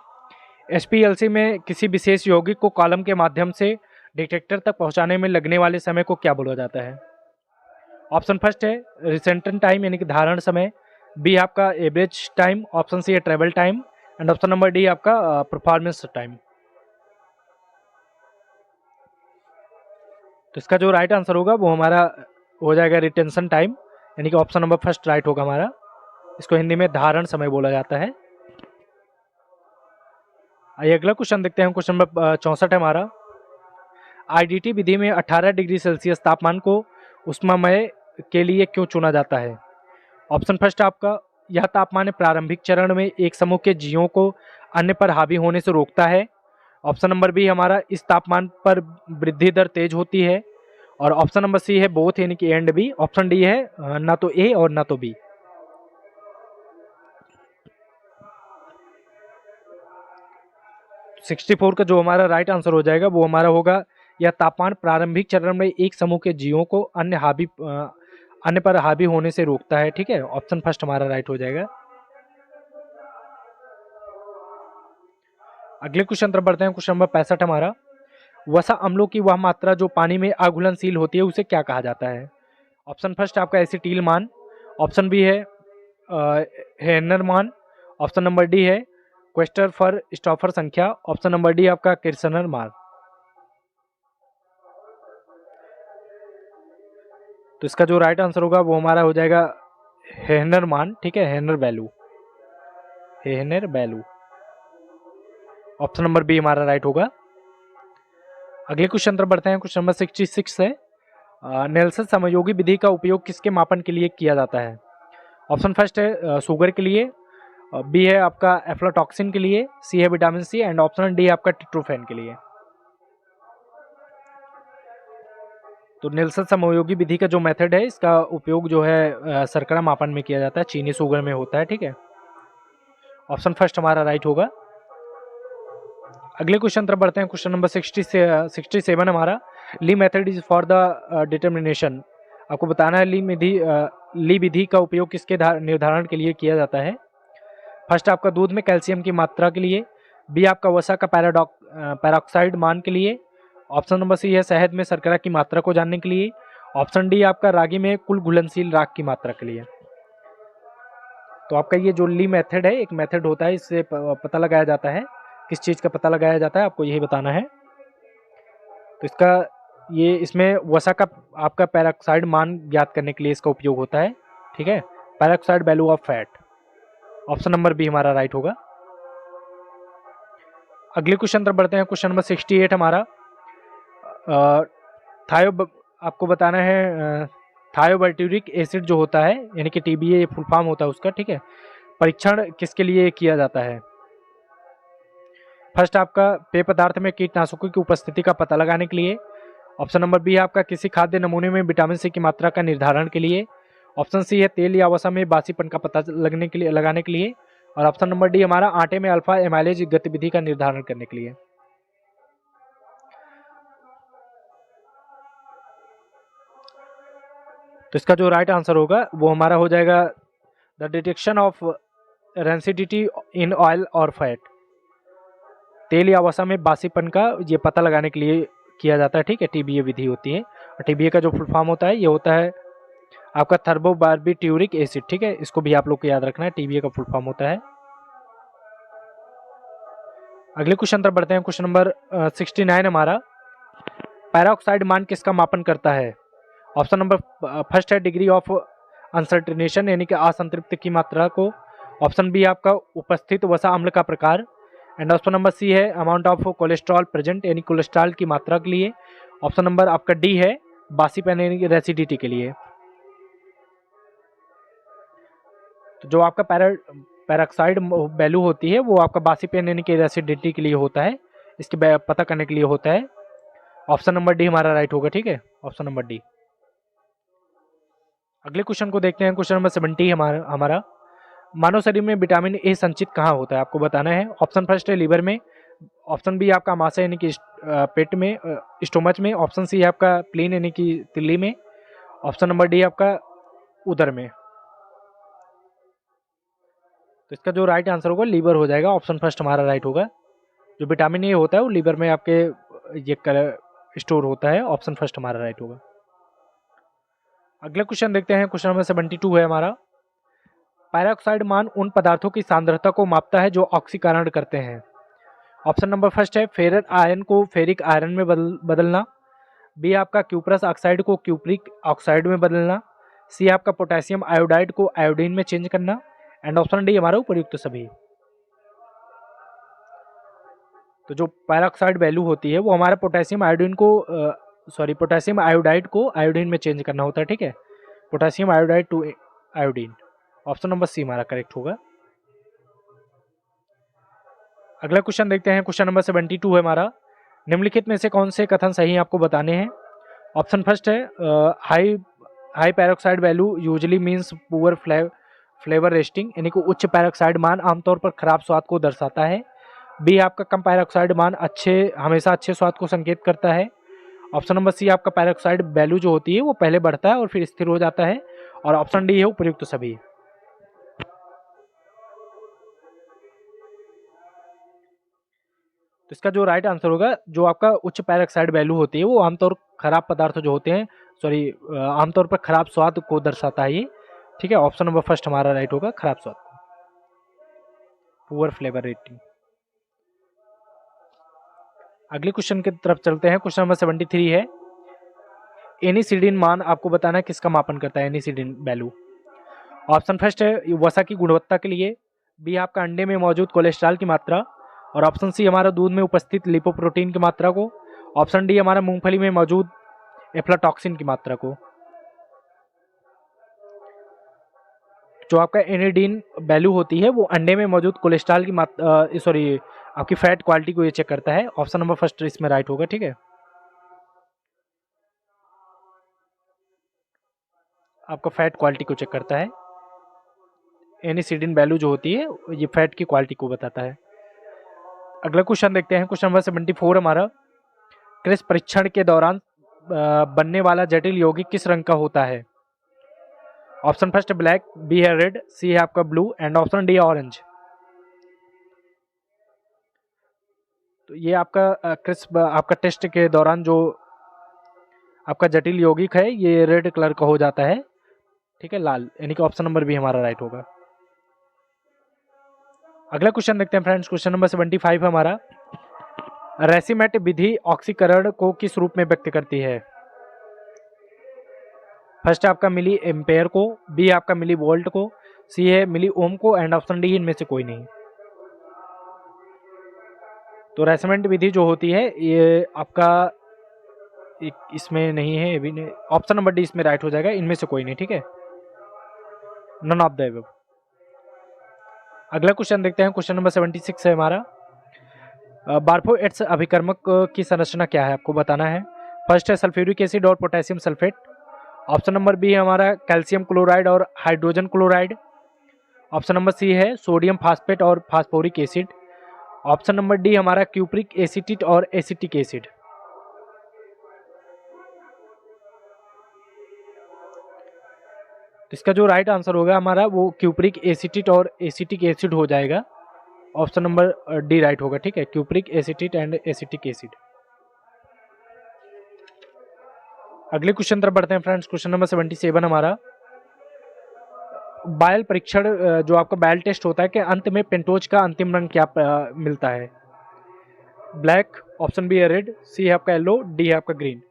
SPLC में किसी विशेष यौगिक को कॉलम के माध्यम से डिटेक्टर तक पहुंचाने में लगने वाले समय को क्या बोला जाता है। ऑप्शन फर्स्ट है रिसेंटन टाइम यानी कि धारण समय। बी आपका एवरेज टाइम। ऑप्शन सी है travel time and option number D आपका परफॉर्मेंस टाइम। तो इसका जो राइट आंसर होगा वो हमारा हो जाएगा रिटेंशन टाइम, यानी कि ऑप्शन नंबर फर्स्ट राइट होगा हमारा। इसको हिंदी में धारण समय बोला जाता है। आइए अगला क्वेश्चन देखते हैं। क्वेश्चन नंबर 64 है हमारा, IDT विधि में 18 डिग्री सेल्सियस तापमान को ऊष्मामय के लिए क्यों चुना जाता है। ऑप्शन फर्स्ट आपका यह तापमान प्रारंभिक चरण में एक समूह के जीवों को अन्य पर हावी होने से रोकता है। ऑप्शन नंबर बी हमारा इस तापमान पर वृद्धि दर तेज होती है। और ऑप्शन नंबर सी है बोथ यानी कि एंड बी। ऑप्शन डी है ना तो ए और ना तो बी। तो 64 का जो हमारा राइट आंसर हो जाएगा वो हमारा होगा यह तापमान प्रारंभिक चरण में एक समूह के जीवों को अन्य पर हावी होने से रोकता है। ठीक है, ऑप्शन फर्स्ट हमारा राइट हो जाएगा। अगले क्वेश्चन तरफ बढ़ते हैं। क्वेश्चन नंबर 65 हमारा, वसा अम्लों की वह मात्रा जो पानी में अघुलनशील होती है उसे क्या कहा जाता है। ऑप्शन फर्स्ट आपका एसिटिल मान। ऑप्शन बी है हेनर मान। ऑप्शन नंबर डी है क्वेस्टर फर स्टॉफर संख्या। ऑप्शन नंबर डी आपका किर्सनर मान। तो इसका जो राइट आंसर होगा वो हमारा हो जाएगा हेनर मान। ठीक है, Hehner value, Hehner value. Option number B हमारा राइट होगा। अगले क्वेश्चन तरफ बढ़ते हैं। क्वेश्चन नंबर 66 है, नेल्सन समयोगी विधि का उपयोग किसके मापन के लिए किया जाता है। ऑप्शन फर्स्ट है शुगर के लिए। बी है आपका एफ्लाटॉक्सिन के लिए। सी है vitamin C and option D आपका ट्रिप्टोफैन के लिए। तो नेल्सन समयोगी विधि का जो मेथड है इसका उपयोग जो है शर्करा मापन में किया जाता है, चीनी शुगर में होता है। ठीक है, ऑप्शन फर्स्ट हमारा राइट होगा। अगले क्वेश्चन तरफ बढ़ते हैं। क्वेश्चन नंबर 67 हमारा, Lea method is for the determination. आपको बताना है ली विधि का उपयोग किसके निर्धारण के लिए किया जाता है। फर्स्ट आपका दूध में कैल्शियम की मात्रा के लिए। बी आपका वसा का पैरोक्साइड मान के लिए। ऑप्शन नंबर सी है शहद में शर्करा की मात्रा को जानने के लिए। ऑप्शन डी आपका रागी में कुल घुलनशील राख की मात्रा के लिए। तो आपका ये जो ली मेथड है एक मेथड होता है, इससे पता लगाया जाता है किस चीज़ का पता लगाया जाता है, आपको यही बताना है। तो इसमें वसा का आपका पैरोक्साइड मान ज्ञात करने के लिए इसका उपयोग होता है। ठीक है, peroxide value of fat. Option number B हमारा राइट होगा। अगले क्वेश्चन तरफ बढ़ते हैं। क्वेश्चन नंबर 68 हमारा, आपको बताना है थायोबल्ट्यूरिक एसिड जो होता है यानी कि TBA फुल फॉर्म होता है उसका। ठीक है, परीक्षण किसके लिए किया जाता है। फर्स्ट आपका पेय पदार्थ में कीटनाशकों की उपस्थिति का पता लगाने के लिए। ऑप्शन नंबर बी आपका किसी खाद्य नमूने में विटामिन सी की मात्रा का निर्धारण के लिए। ऑप्शन सी है तेल या वसा में बासीपन का पता लगाने के लिए। और ऑप्शन नंबर डी हमारा आटे में अल्फा एमाइलेज गतिविधि का निर्धारण करने के लिए। तो इसका जो राइट आंसर होगा वो हमारा हो जाएगा the detection of rancidity in oil और फैट। तेल या वसा में बासीपन का ये पता लगाने के लिए किया जाता है, ठीक है। टीबीए विधि होती है, और टीबीए का जो फुल फॉर्म होता है ये होता है आपका थर्मोबार्बिट्यूरिक एसिड, ठीक है। इसको भी आप लोग को याद रखना है, टीबीए का फुल फॉर्म होता है। अगले क्वेश्चन तरफ बढ़ते हैं। क्वेश्चन नंबर 69 हमारा, पैराऑक्साइड मान किसका मापन करता है? ऑप्शन नंबर फर्स्ट है डिग्री ऑफ अनसर्टिनेशन यानी कि असंतृप्ति की मात्रा को। ऑप्शन बी आपका उपस्थित वसा अम्ल का प्रकार। एंड ऑप्शन नंबर सी है अमाउंट ऑफ कोलेस्ट्रॉल प्रेजेंट यानी कोलेस्ट्रॉल की मात्रा के लिए। ऑप्शन नंबर आपका डी है बासीपन यानी कि रेसिडिटी के लिए। तो जो आपका पैराऑक्साइड वैल्यू होती है वो आपका बासीपन यानी कि रेसिडिटी के लिए होता है, इसके पता करने के लिए होता है। ऑप्शन नंबर डी हमारा राइट होगा, ठीक है, ऑप्शन नंबर डी। अगले क्वेश्चन को देखते हैं। क्वेश्चन नंबर 70 हमारा मानव शरीर में विटामिन ए संचित कहाँ होता है, आपको बताना है। ऑप्शन फर्स्ट है लीवर में। ऑप्शन बी आपका आमाशय यानी कि पेट में, स्टोमच में। ऑप्शन सी है आपका प्लीन यानी कि तिल्ली में। ऑप्शन नंबर डी आपका उदर में। तो इसका जो राइट आंसर होगा लीवर हो जाएगा, ऑप्शन फर्स्ट हमारा राइट होगा। जो विटामिन ए होता है वो लीवर में आपके ये स्टोर होता है, ऑप्शन फर्स्ट हमारा राइट होगा। अगला क्वेश्चन देखते हैं। क्वेश्चन नंबर 72 है हमारा, पैराऑक्साइड मान उन पदार्थों की सांद्रता को मापता है जो ऑक्सीकरण करते हैं। ऑप्शन नंबर फर्स्ट है फेरस आयन को फेरिक आयरन में बदलना। बी आपका क्यूप्रस ऑक्साइड को क्यूप्रिक ऑक्साइड में बदलना। सी आपका पोटेशियम आयोडाइड को आयोडीन में चेंज करना। एंड ऑप्शन डी हमारा उपयुक्त सभी। तो जो पैराऑक्साइड वैल्यू होती है वो हमारा पोटेशियम आयोडीन को पोटेशियम आयोडाइड को आयोडीन में चेंज करना होता है, ठीक है। Potassium iodide to iodine. Option number C हमारा करेक्ट होगा। अगला क्वेश्चन देखते हैं। क्वेश्चन नंबर 72 है हमारा, निम्नलिखित में से कौन से कथन सही आपको बताने हैं। ऑप्शन फर्स्ट है high peroxide value usually means poor flavour resting यानी कि उच्च पैराऑक्साइड मान आमतौर पर खराब स्वाद को दर्शाता है। बी आपका कम पैराऑक्साइड मान हमेशा अच्छे स्वाद को संकेत करता है। ऑप्शन नंबर सी आपका पैराऑक्साइड वैल्यू जो होती है वो पहले बढ़ता है और फिर स्थिर हो जाता है। और ऑप्शन डी है उपयुक्त सभी। तो इसका जो राइट आंसर होगा जो आपका उच्च पैराऑक्साइड वैल्यू होती है वो आमतौर खराब पदार्थ जो होते हैं आमतौर पर खराब स्वाद को दर्शाता है ये, ठीक है। ऑप्शन नंबर फर्स्ट हमारा राइट होगा, खराब स्वाद, पुअर फ्लेवर रेटिंग। अगले क्वेश्चन की तरफ चलते हैं। क्वेश्चन नंबर 73 है, एनिसिडिन मान आपको बताना है किसका मापन करता है, एनिसिडिन वैल्यू। ऑप्शन फर्स्ट है वसा की गुणवत्ता के लिए। बी आपका अंडे में मौजूद कोलेस्ट्रॉल की मात्रा। और ऑप्शन सी हमारा दूध में उपस्थित लिपोप्रोटीन की मात्रा को। ऑप्शन डी हमारा मूंगफली में मौजूद एफ्लाटॉक्सिन की मात्रा को। जो आपका एनिडीन वैल्यू होती है वो अंडे में मौजूद कोलेस्ट्रॉल की आपकी फैट क्वालिटी को ये चेक करता है। ऑप्शन नंबर फर्स्ट इसमें राइट होगा, ठीक है। आपका फैट क्वालिटी को चेक करता है। एनिसिडिन वैल्यू जो होती है ये फैट की क्वालिटी को बताता है। अगला क्वेश्चन देखते हैं। क्वेश्चन नंबर 74 हमारा, क्रिस परीक्षण के दौरान बनने वाला जटिल यौगिक किस रंग का होता है। ऑप्शन फर्स्ट ब्लैक, बी है रेड, सी है आपका blue and option D orange. तो ये आपका क्रिस आपका टेस्ट के दौरान जो आपका जटिल यौगिक है ये रेड कलर का हो जाता है, ठीक है, लाल, यानी कि ऑप्शन नंबर बी हमारा राइट होगा। अगला क्वेश्चन देखते हैं फ्रेंड्स। क्वेश्चन नंबर 75 हमारा, रेसिमेट विधि ऑक्सीकरण को किस रूप में व्यक्त करती है। फर्स्ट आपका मिली एम्पेयर को, बी आपका मिली वोल्ट को, सी है मिली ओम को एंड ऑप्शन डी इनमें से कोई नहीं। तो रेसिमेट विधि जो होती है ये आपका इसमें नहीं है, ये भी नहीं, ऑप्शन नंबर डी इसमें राइट हो जाएगा, इनमें से कोई नहीं, ठीक है, नन ऑफ द अबव। अगला क्वेश्चन देखते हैं। क्वेश्चन नंबर 76 है हमारा, बार्फोएट्स अभिकर्मक की संरचना क्या है, आपको बताना है। फर्स्ट है सल्फ्यूरिक एसिड और potassium sulphate. Option number B है हमारा कैल्शियम क्लोराइड और hydrogen chloride. Option number C है सोडियम फास्फेट और phosphoric acid. Option number D हमारा क्यूप्रिक एसिटेट और एसिटिक एसिड। तो इसका जो राइट आंसर होगा हमारा वो क्यूप्रिक एसिटेट और एसिटिक एसिड हो जाएगा। ऑप्शन नंबर डी राइट होगा, ठीक है, cupric acetate and acetic acid. अगले क्वेश्चन तरफ बढ़ते हैं फ्रेंड्स। क्वेश्चन नंबर 77 हमारा, बायल परीक्षण जो आपका बायल टेस्ट होता है कि अंत में पेंटोज का अंतिम रंग क्या मिलता है? ब्लैक, ऑप्शन बी है रेड, सी है आपका येलो, डी है आपका ग्रीन।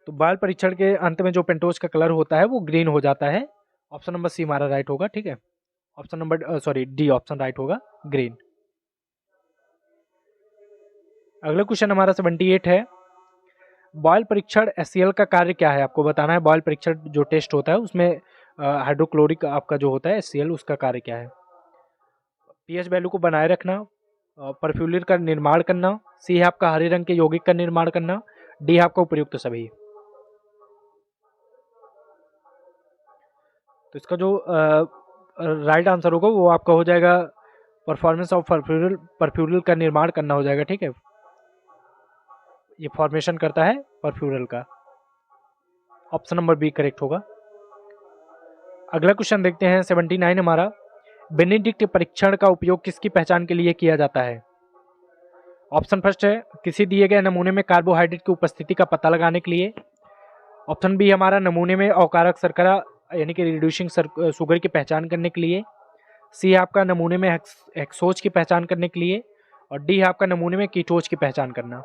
तो बायल परीक्षण के अंत में जो पेंटोज का कलर होता है वो ग्रीन हो जाता है। ऑप्शन नंबर सी हमारा राइट होगा, ठीक है, option number sorry D option right होगा, ग्रीन। अगला क्वेश्चन हमारा 78 है, बॉयल परीक्षण एचसीएल का कार्य क्या है? आपको बताना है बॉयल परीक्षण जो टेस्ट होता है उसमें हाइड्रोक्लोरिक आपका जो होता है एचसीएल, उसका कार्य क्या है? पीएच वैल्यू को बनाए रखना, परफ्यूरिल का निर्माण करना, सी है आपका हरे रंग के यौगिक का निर्माण करना, डी है आपका उपयुक्त सभी। तो इसका जो राइट आंसर होगा वो आपका हो जाएगा परफॉर्मेंस ऑफ परफ्यूरिल का निर्माण करना हो जाएगा, ठीक है, ये फॉर्मेशन करता है परफ्यूरल का। ऑप्शन नंबर बी करेक्ट होगा। अगला क्वेश्चन देखते हैं 79 हमारा, बेनेडिक्ट परीक्षण का उपयोग किसकी पहचान के लिए किया जाता है? ऑप्शन फर्स्ट है किसी दिए गए नमूने में कार्बोहाइड्रेट की उपस्थिति का पता लगाने के लिए। ऑप्शन बी हमारा नमूने में अवकारक शर्करा यानी कि रिड्यूसिंग शुगर की पहचान करने के लिए। सी है आपका नमूने में हेक्सोज की पहचान करने के लिए, और डी है आपका नमूने में कीटोज की पहचान करना।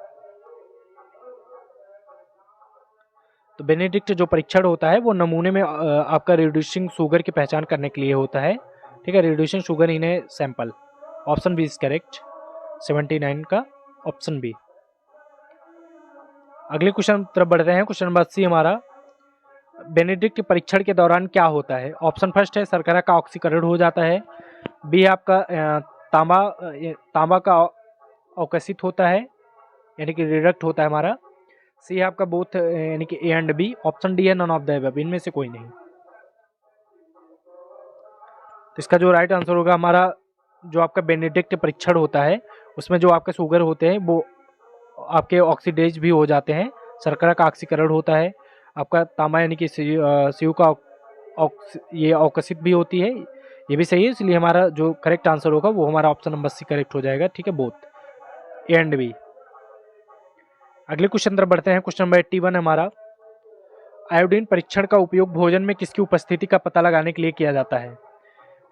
तो बेनेडिक्ट जो परीक्षण होता है वो नमूने में आपका रिड्यूसिंग शुगर की पहचान करने के लिए होता है, ठीक है, reducing sugar in a sample. Option B is correct, 79 का ऑप्शन बी। अगले क्वेश्चन तरफ बढ़ रहे हैं। क्वेश्चन नंबर 80 हमारा, बेनेडिक्ट परीक्षण के दौरान क्या होता है? ऑप्शन फर्स्ट है शर्करा का ऑक्सीकरण हो जाता है, बी आपका तांबा का अवकसित होता है यानी कि रिडक्ट होता है हमारा, सी है आपका बोथ यानी कि A and B, option D है नन ऑफ द अबव, इनमें से कोई नहीं। तो इसका जो राइट आंसर होगा हमारा, जो आपका बेनेडिक्ट परीक्षण होता है उसमें जो आपके शुगर होते हैं वो आपके ऑक्सीडेज भी हो जाते हैं, शर्करा का ऑक्सीकरण होता है, आपका तांबा यानी कि सीयू का ये अवकसित भी होती है, ये भी सही है, इसलिए हमारा जो करेक्ट आंसर होगा वो हमारा ऑप्शन नंबर सी करेक्ट हो जाएगा, ठीक है, बोथ ए एंड बी। अगले क्वेश्चन तरफ बढ़ते हैं। क्वेश्चन नंबर 81 हमारा, आयोडीन परीक्षण का उपयोग भोजन में किसकी उपस्थिति का पता लगाने के लिए किया जाता है?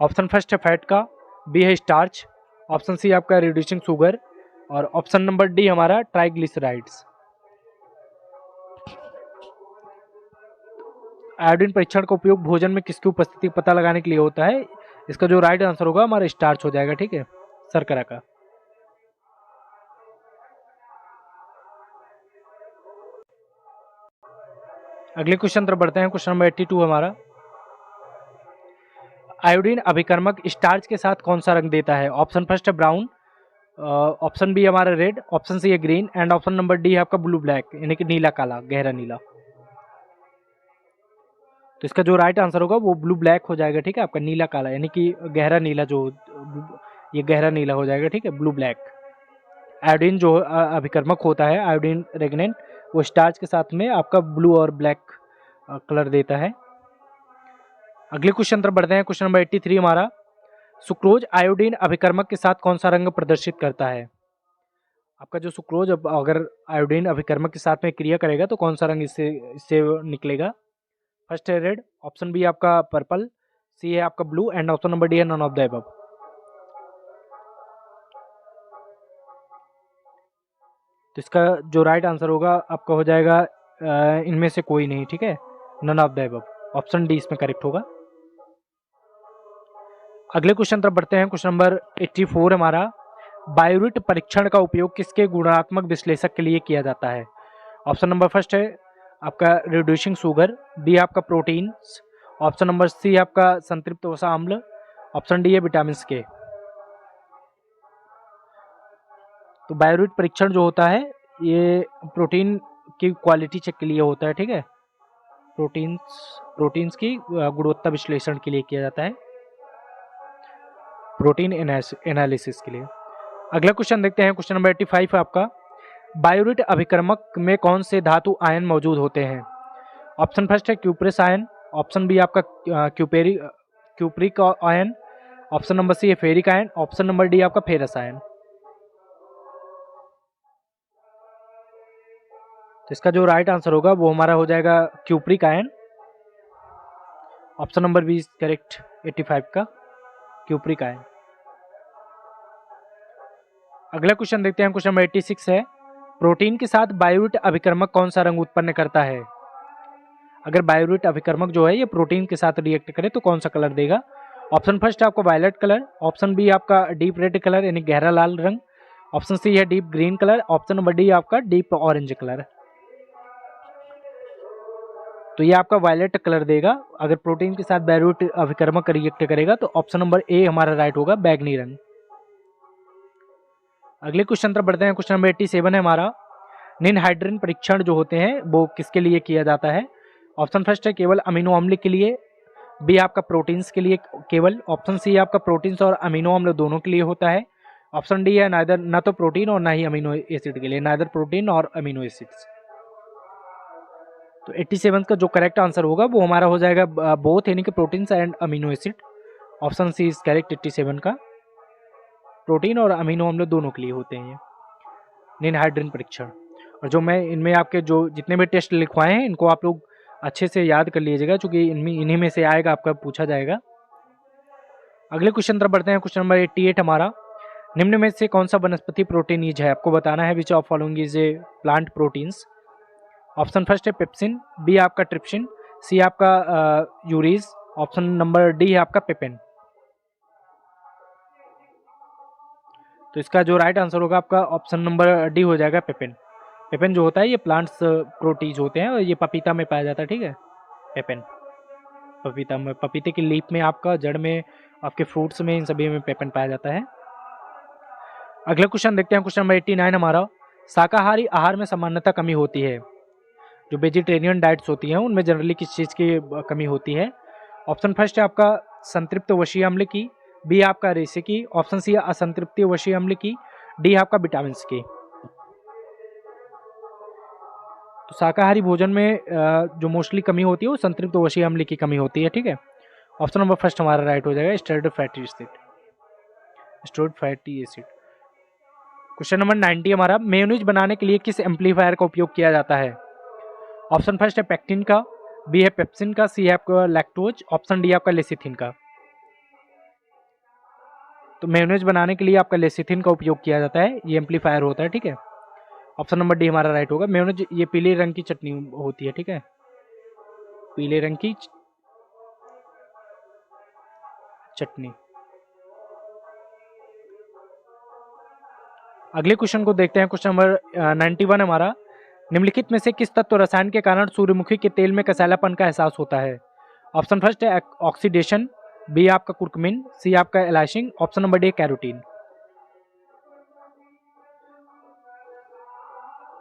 ऑप्शन फर्स्ट है फैट का, बी है स्टार्च, ऑप्शन सी आपका रिड्यूसिंग शुगर, और ऑप्शन नंबर डी हमारा ट्राइग्लिसराइड्स। आयोडीन परीक्षण का उपयोग भोजन में किसकी उपस्थिति का पता लगाने के लिए होता है? इसका जो राइट आंसर होगा हमारा स्टार्च हो जाएगा, ठीक है, शर्करा का। अगले क्वेश्चन तरफ बढ़ते हैं। क्वेश्चन नंबर 82 हमारा, आयोडीन अभिकर्मक स्टार्च के साथ कौन सा रंग देता है? ऑप्शन फर्स्ट है ब्राउन, ऑप्शन बी हमारा रेड, ऑप्शन सी है green, and option number D है आपका ब्लू ब्लैक यानी कि नीला काला, गहरा नीला। तो इसका जो राइट आंसर होगा वो ब्लू ब्लैक हो जाएगा, ठीक है, आपका नीला काला यानी कि गहरा नीला, जो ये गहरा नीला हो जाएगा, ठीक है, ब्लू ब्लैक। आयोडीन जो अभिकर्मक होता है, आयोडीन रेगनेंट, वो स्टार्च के साथ में आपका ब्लू और ब्लैक कलर देता है। अगले क्वेश्चन तरफ बढ़ते हैं। क्वेश्चन नंबर 83 हमारा, सुक्रोज आयोडीन अभिकर्मक के साथ कौन सा रंग प्रदर्शित करता है? आपका जो सुक्रोज अगर आयोडीन अभिकर्मक के साथ में क्रिया करेगा तो कौन सा रंग इससे इससे निकलेगा? फर्स्ट है रेड, ऑप्शन बी आपका पर्पल, सी है आपका blue, and option number D है नन ऑफ द अबव। तो इसका जो राइट आंसर होगा आपका हो जाएगा इनमें से कोई नहीं, ठीक है, none of the above, option D इसमें करेक्ट होगा। अगले क्वेश्चन तरफ बढ़ते हैं। क्वेश्चन नंबर 84 हमारा, बायोरिट परीक्षण का उपयोग किसके गुणात्मक विश्लेषक के लिए किया जाता है? ऑप्शन नंबर फर्स्ट है आपका रिड्यूसिंग शुगर, बी आपका प्रोटीन्स, ऑप्शन नंबर सी आपका संतृप्त वसा अम्ल, ऑप्शन डी है विटामिन के। तो बायोरिट परीक्षण जो होता है ये प्रोटीन की क्वालिटी चेक के लिए होता है, ठीक है, प्रोटीन्स की गुणवत्ता विश्लेषण के लिए किया जाता है, प्रोटीन एनालिसिस के लिए। अगला क्वेश्चन देखते हैं। क्वेश्चन नंबर 85 है आपका, बायोरिट अभिकर्मक में कौन से धातु आयन मौजूद होते हैं? ऑप्शन फर्स्ट है क्यूप्रेस आयन, ऑप्शन बी आपका cupric ion, option number C है ferric ion, option number D आपका फेरस आयन। तो इसका जो राइट आंसर होगा वो हमारा हो जाएगा cupric ion. Option number B is correct 85 का, क्यूप्रिक आयन। अगला क्वेश्चन देखते हैं, क्वेश्चन नंबर 86 है, प्रोटीन के साथ बायोरिट अभिकर्मक कौन सा रंग उत्पन्न करता है? अगर बायोरिट अभिकर्मक जो है ये प्रोटीन के साथ रिएक्ट करे तो कौन सा कलर देगा? ऑप्शन फर्स्ट है आपको वायलेट कलर, ऑप्शन बी आपका डीप रेड कलर यानी गहरा लाल रंग, ऑप्शन सी है deep green colour, option number D आपका डीप ऑरेंज कलर। तो ये आपका वायलेट कलर देगा अगर प्रोटीन के साथ बायोरिट अभिकर्मक रिएक्ट करेगा, तो ऑप्शन नंबर ए हमारा राइट होगा, बैगनी रंग। अगले क्वेश्चन तरफ बढ़ते हैं, क्वेश्चन नंबर 87 है हमारा, निम्न हाइड्रोजन परीक्षण जो होते हैं वो किसके लिए किया जाता है? ऑप्शन फर्स्ट है केवल अमीनो अम्ल के लिए, बी आपका प्रोटीन्स के लिए केवल, ऑप्शन सी आपका प्रोटीन्स और अमीनो अम्ल दोनों के लिए होता है, ऑप्शन डी है नाइदर, ना तो प्रोटीन और ना ही अमीनो एसिड के लिए, नाइदर प्रोटीन और अमीनो एसिड्स। तो 87 का जो करेक्ट आंसर होगा वो हमारा हो जाएगा बोथ यानी कि proteins and amino acid. Option C is correct 87 का, प्रोटीन और अमीनो अम्ल दोनों के लिए होते हैं ये निम्न हाइड्रोजन परीक्षण। और जो मैं इनमें आपके जो जितने भी टेस्ट लिखवाए हैं इनको आप लोग अच्छे से याद कर लीजिएगा, क्योंकि इन्हीं में से आएगा, आपका पूछा जाएगा। अगले क्वेश्चन तरफ बढ़ते हैं, क्वेश्चन नंबर 88 हमारा, निम्न में से कौन सा वनस्पति प्रोटीन है? आपको बताना है which of following is a plant proteins. Option first है पेप्सिन, बी आपका ट्रिप्सिन, सी आपका यूरीज, ऑप्शन नंबर डी है आपका पेपेन। तो इसका जो राइट आंसर होगा आपका ऑप्शन नंबर डी हो जाएगा, पेपेन। पेपेन जो होता है ये प्लांट्स प्रोटीज होते हैं और ये पपीता में पाया जाता है, ठीक है, पेपेन पपीता में, पपीते की लीफ में, आपका जड़ में, आपके फ्रूट्स में, इन सभी में पेपेन पाया जाता है। अगला क्वेश्चन देखते हैं, क्वेश्चन नंबर 89 हमारा, शाकाहारी आहार में सामान्यतः कमी होती है। जो वेजिटेरियन डाइट्स होती हैं उनमें जनरली किस चीज़ की कमी होती है? ऑप्शन फर्स्ट है आपका संतृप्त वशीय अम्ल की, बी आपका रेशे की, ऑप्शन सी असंतृप्त वशीय अम्ल की, डी आपका विटामिन की। तो शाकाहारी भोजन में जो मोस्टली कमी होती है वो संतृप्त वशीय अम्ल की कमी होती है, ठीक है। ऑप्शन नंबर फर्स्ट हमारा राइट हो जाएगा, steroid fatty acid, steroid fatty acid. Question number 90 हमारा, मेयोनीज बनाने के लिए किस एम्पलीफायर का उपयोग किया जाता है? ऑप्शन फर्स्ट है पेक्टिन का, बी है पेप्सिन का, सी है आपका लैक्टोज, ऑप्शन डी आपका लेसिथिन का। तो मेयोनीज बनाने के लिए आपका लेसिथिन का उपयोग किया जाता है, ये एम्पलीफायर होता है, ठीक है। ऑप्शन नंबर डी हमारा राइट होगा। मेयोनीज ये पीले रंग की चटनी होती है, ठीक है, पीले रंग की चटनी। अगले क्वेश्चन को देखते हैं, क्वेश्चन नंबर 91 हमारा, निम्नलिखित में से किस तत्व रसायन के कारण सूर्यमुखी के तेल में कसैलापन का एहसास होता है? ऑप्शन फर्स्ट है ऑक्सीडेशन, बी आपका कुर्कुमिन, सी आपका एलाइसिन, ऑप्शन नंबर डी कैरोटीन।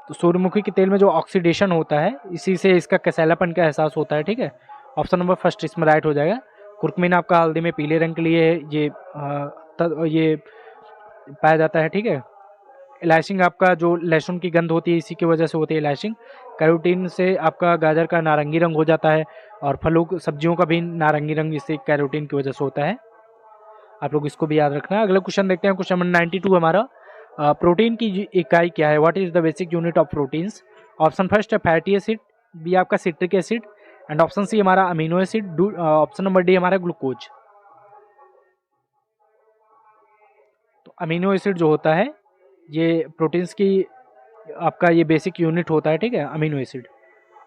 तो सूर्यमुखी के तेल में जो ऑक्सीडेशन होता है इसी से इसका कसैलापन का एहसास होता है, ठीक है। ऑप्शन नंबर फर्स्ट इसमें राइट हो जाएगा। कुर्कुमिन आपका हल्दी में पीले रंग के लिए ये पाया जाता है, ठीक है। इलायचिंग आपका जो लहसुन की गंध होती है इसी की वजह से होती है इलायचिंग। कैरोटीन से आपका गाजर का नारंगी रंग हो जाता है और फलों सब्जियों का भी नारंगी रंग इससे कैरोटीन की वजह से होता है। आप लोग इसको भी याद रखना है। अगला क्वेश्चन देखते हैं, क्वेश्चन नंबर 92 हमारा, प्रोटीन की इकाई क्या है? What is the basic unit of proteins? Option first है फैटी एसिड, बी आपका citric acid, and option C हमारा amino acid, option number D हमारा ग्लूकोज। तो अमीनो एसिड जो होता है ये प्रोटीन्स की आपका ये बेसिक यूनिट होता है, ठीक है, amino acid.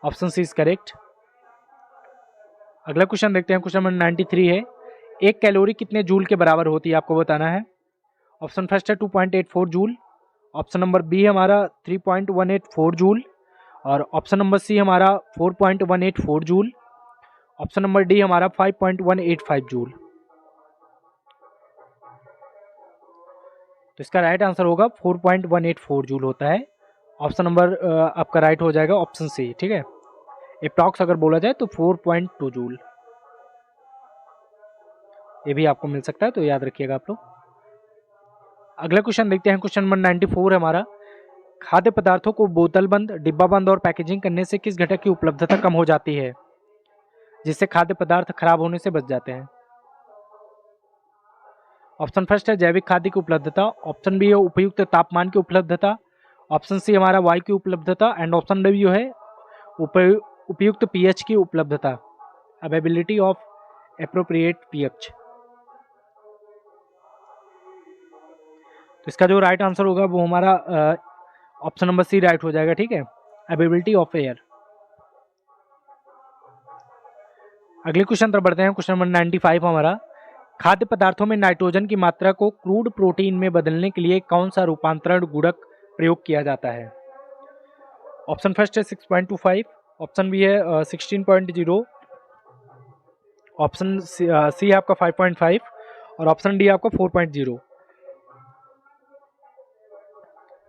Option C is correct. अगला क्वेश्चन देखते हैं, क्वेश्चन नंबर 93 है, एक कैलोरी कितने जूल के बराबर होती है? आपको बताना है। ऑप्शन फर्स्ट है 2.84 जूल, ऑप्शन नंबर बी हमारा 3.184 जूल, और ऑप्शन नंबर सी हमारा 4.184 जूल, ऑप्शन नंबर डी हमारा 5.185 जूल। तो इसका राइट आंसर होगा 4.184 जूल होता है। ऑप्शन नंबर आपका राइट हो जाएगा ऑप्शन सी, ठीक है। एप्रॉक्स अगर बोला जाए तो 4.2 जूल, ये भी आपको मिल सकता है, तो याद रखिएगा आप लोग। अगला क्वेश्चन देखते हैं, क्वेश्चन नंबर 94 है हमारा, खाद्य पदार्थों को बोतल बंद, डिब्बा बंद और पैकेजिंग करने से किस घटक की उपलब्धता कम हो जाती है? जिससे खाद्य पदार्थ खराब होने से बच जाते हैं? ऑप्शन फर्स्ट है जैविक खाद्य की उपलब्धता, ऑप्शन बी है उपयुक्त तापमान की उपलब्धता, ऑप्शन सी हमारा वायु की उपलब्धता एंड ऑप्शन डी जो है उपयुक्त पीएच की उपलब्धता, अवेलेबिलिटी ऑफ एप्रोप्रिएट पीएच। तो इसका जो राइट आंसर होगा वो हमारा ऑप्शन नंबर सी राइट हो जाएगा, ठीक है, अवेलेबिलिटी ऑफ एयर। अगले क्वेश्चन पर बढ़ते हैं, क्वेश्चन नंबर 95 हमारा, खाद्य पदार्थों में नाइट्रोजन की मात्रा को क्रूड प्रोटीन में बदलने के लिए कौन सा रूपांतरण गुणक प्रयोग किया जाता है? ऑप्शन फर्स्ट है 6.25, ऑप्शन बी है 16.0, ऑप्शन सी है आपका 5.5 और ऑप्शन डी आपका 4.0।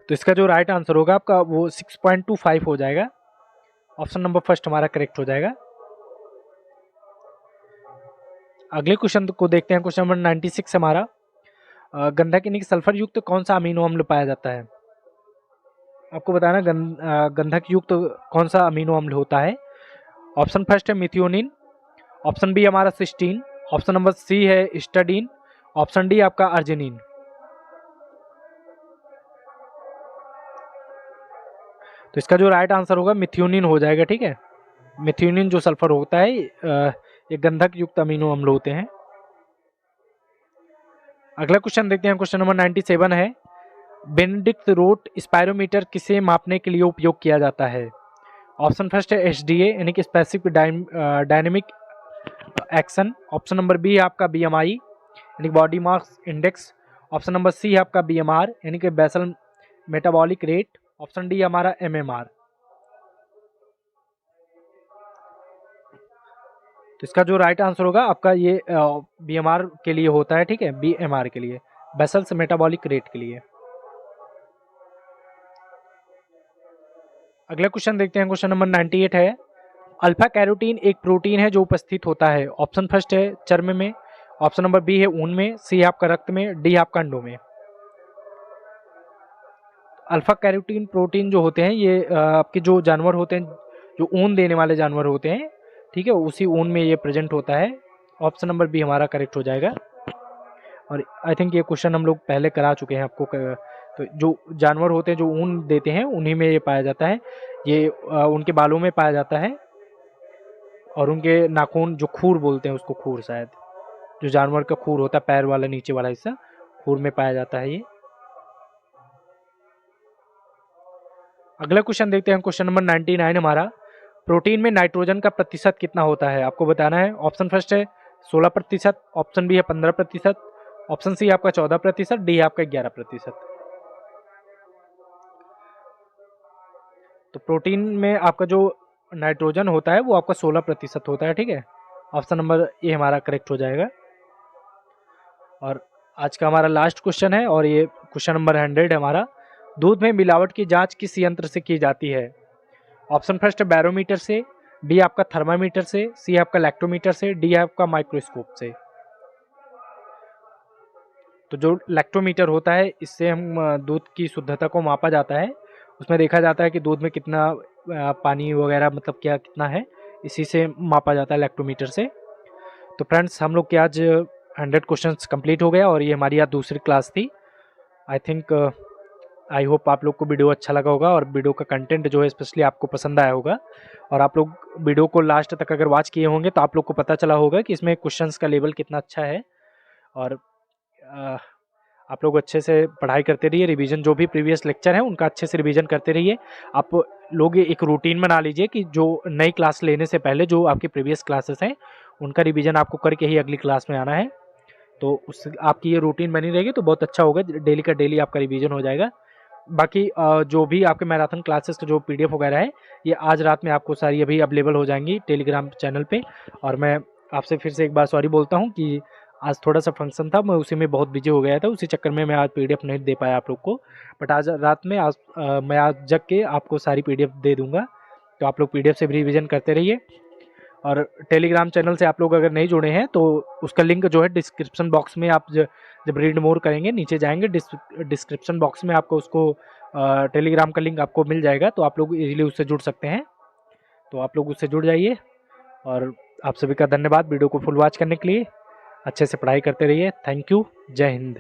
तो इसका जो राइट आंसर होगा आपका वो 6.25 हो जाएगा, ऑप्शन नंबर फर्स्ट हमारा करेक्ट हो जाएगा। अगले क्वेश्चन को देखते हैं, क्वेश्चन नंबर 96 हमारा, गंधक यानी कि सल्फर युक्त कौन सा अमीनो अम्ल पाया जाता है? आपको बताना गंधक युक्त कौन सा अमीनो अम्ल होता है। ऑप्शन फर्स्ट है मिथियोनिन, ऑप्शन बी हमारा सिस्टीन, ऑप्शन नंबर सी है स्टाडीन, ऑप्शन डी आपका अर्जिनिन। तो इसका जो राइट आंसर होगा मिथियोनिन हो जाएगा, ठीक है, मिथियोनिन जो सल्फर होता है ये गंधक युक्त अमीनो अम्ल होते हैं। अगला क्वेश्चन देखते हैं, क्वेश्चन नंबर 97 है, बेनेडिक्ट रोट स्पायरोमीटर किसे मापने के लिए उपयोग किया जाता है? ऑप्शन फर्स्ट है एसडीए यानी कि specific dynamic action, option number B है आपका बीएमआई यानी कि body mass index, option number C है आपका बीएमआर यानी कि basal metabolic rate, option D हमारा एमएमआर। तो इसका जो राइट आंसर होगा आपका ये बीएमआर के लिए होता है, ठीक है, बीएमआर के लिए, बेसल्स मेटाबॉलिक रेट के लिए। अगला क्वेश्चन देखते हैं, क्वेश्चन नंबर 98 है, अल्फा कैरोटीन एक प्रोटीन है जो उपस्थित होता है, ऑप्शन फर्स्ट है चर्म में, ऑप्शन नंबर बी है ऊन में, सी है आपका रक्त में, डी आपका अंडों में। अल्फा कैरोटीन प्रोटीन जो होते हैं ये आपके जो जानवर होते हैं, जो ऊन देने वाले जानवर होते हैं, ठीक है, उसी ऊन में ये प्रेजेंट होता है, ऑप्शन नंबर बी हमारा करेक्ट हो जाएगा। और आई थिंक ये क्वेश्चन हम लोग पहले करा चुके हैं आपको। तो जो जानवर होते हैं जो ऊन देते हैं उन्हीं में ये पाया जाता है, ये उनके बालों में पाया जाता है और उनके नाखून जो खूर बोलते हैं उसको, खूर शायद, जो जानवर का खूर होता है पैर वाला नीचे वाला हिस्सा, खूर में पाया जाता है ये। अगला क्वेश्चन देखते हैं, क्वेश्चन नंबर 99 हमारा, प्रोटीन में नाइट्रोजन का प्रतिशत कितना होता है? आपको बताना है। ऑप्शन फर्स्ट है 16%, ऑप्शन बी है 15%, ऑप्शन सी आपका 14%, डी आपका 11%। तो प्रोटीन में आपका जो नाइट्रोजन होता है वो आपका 16% होता है, ठीक है, ऑप्शन नंबर ए हमारा करेक्ट हो जाएगा। और आज का हमारा लास्ट क्वेश्चन है और ये क्वेश्चन नंबर 100 है हमारा, दूध में मिलावट की जांच किस यंत्र से की जाती है? ऑप्शन फर्स्ट है बैरोमीटर से, बी आपका थर्मामीटर से, सी आपका लैक्टोमीटर से, डी आपका माइक्रोस्कोप से। तो जो लैक्टोमीटर होता है इससे हम दूध की शुद्धता को मापा जाता है, उसमें देखा जाता है कि दूध में कितना पानी वगैरह मतलब क्या कितना है, इसी से मापा जाता है लैक्टोमीटर से। तो फ्रेंड्स हम लोग के आज 100 क्वेश्चंस कंप्लीट हो गया और ये हमारी आज दूसरी क्लास थी। आई थिंक आई होप आप लोग को वीडियो अच्छा लगा होगा और वीडियो का कंटेंट जो है स्पेशली आपको पसंद आया होगा, और आप लोग वीडियो को लास्ट तक अगर वॉच किए होंगे तो आप लोग को पता चला होगा कि इसमें क्वेश्चंस का लेवल कितना अच्छा है। और आप लोग अच्छे से पढ़ाई करते रहिए, रिवीजन जो भी प्रीवियस लेक्चर है उनका अच्छे से रिवीजन करते रहिए। आप लोग एक रूटीन बना लीजिए कि जो नई क्लास लेने से पहले जो आपकी प्रीवियस क्लासेस हैं उनका रिवीजन आपको करके ही अगली क्लास में आना है। तो उस आपकी ये रूटीन बनी रहेगी तो बहुत अच्छा होगा, डेली का डेली आपका रिवीजन हो जाएगा। बाकी जो भी आपके मैराथन क्लासेस का जो PDF वगैरह है ये आज रात में आपको सारी अभी अवेलेबल हो जाएंगी टेलीग्राम चैनल पे। और मैं आपसे फिर से एक बार सॉरी बोलता हूँ कि आज थोड़ा सा फंक्शन था, मैं उसी में बहुत बिजी हो गया था, उसी चक्कर में मैं आज PDF नहीं दे पाया आप लोग को। बट आज रात में मैं आज जग के आपको सारी PDF दे दूँगा, तो आप लोग PDF से भी रिविज़न करते रहिए। और टेलीग्राम चैनल से आप लोग अगर नहीं जुड़े हैं तो उसका लिंक जो है डिस्क्रिप्शन बॉक्स में, आप जब रीड मोर करेंगे नीचे जाएंगे डिस्क्रिप्शन बॉक्स में आपको उसको टेलीग्राम का लिंक आपको मिल जाएगा, तो आप लोग इजीली उससे जुड़ सकते हैं। तो आप लोग उससे जुड़ जाइए और आप सभी का धन्यवाद वीडियो को फुल वॉच करने के लिए। अच्छे से पढ़ाई करते रहिए। Thank you. जय हिंद।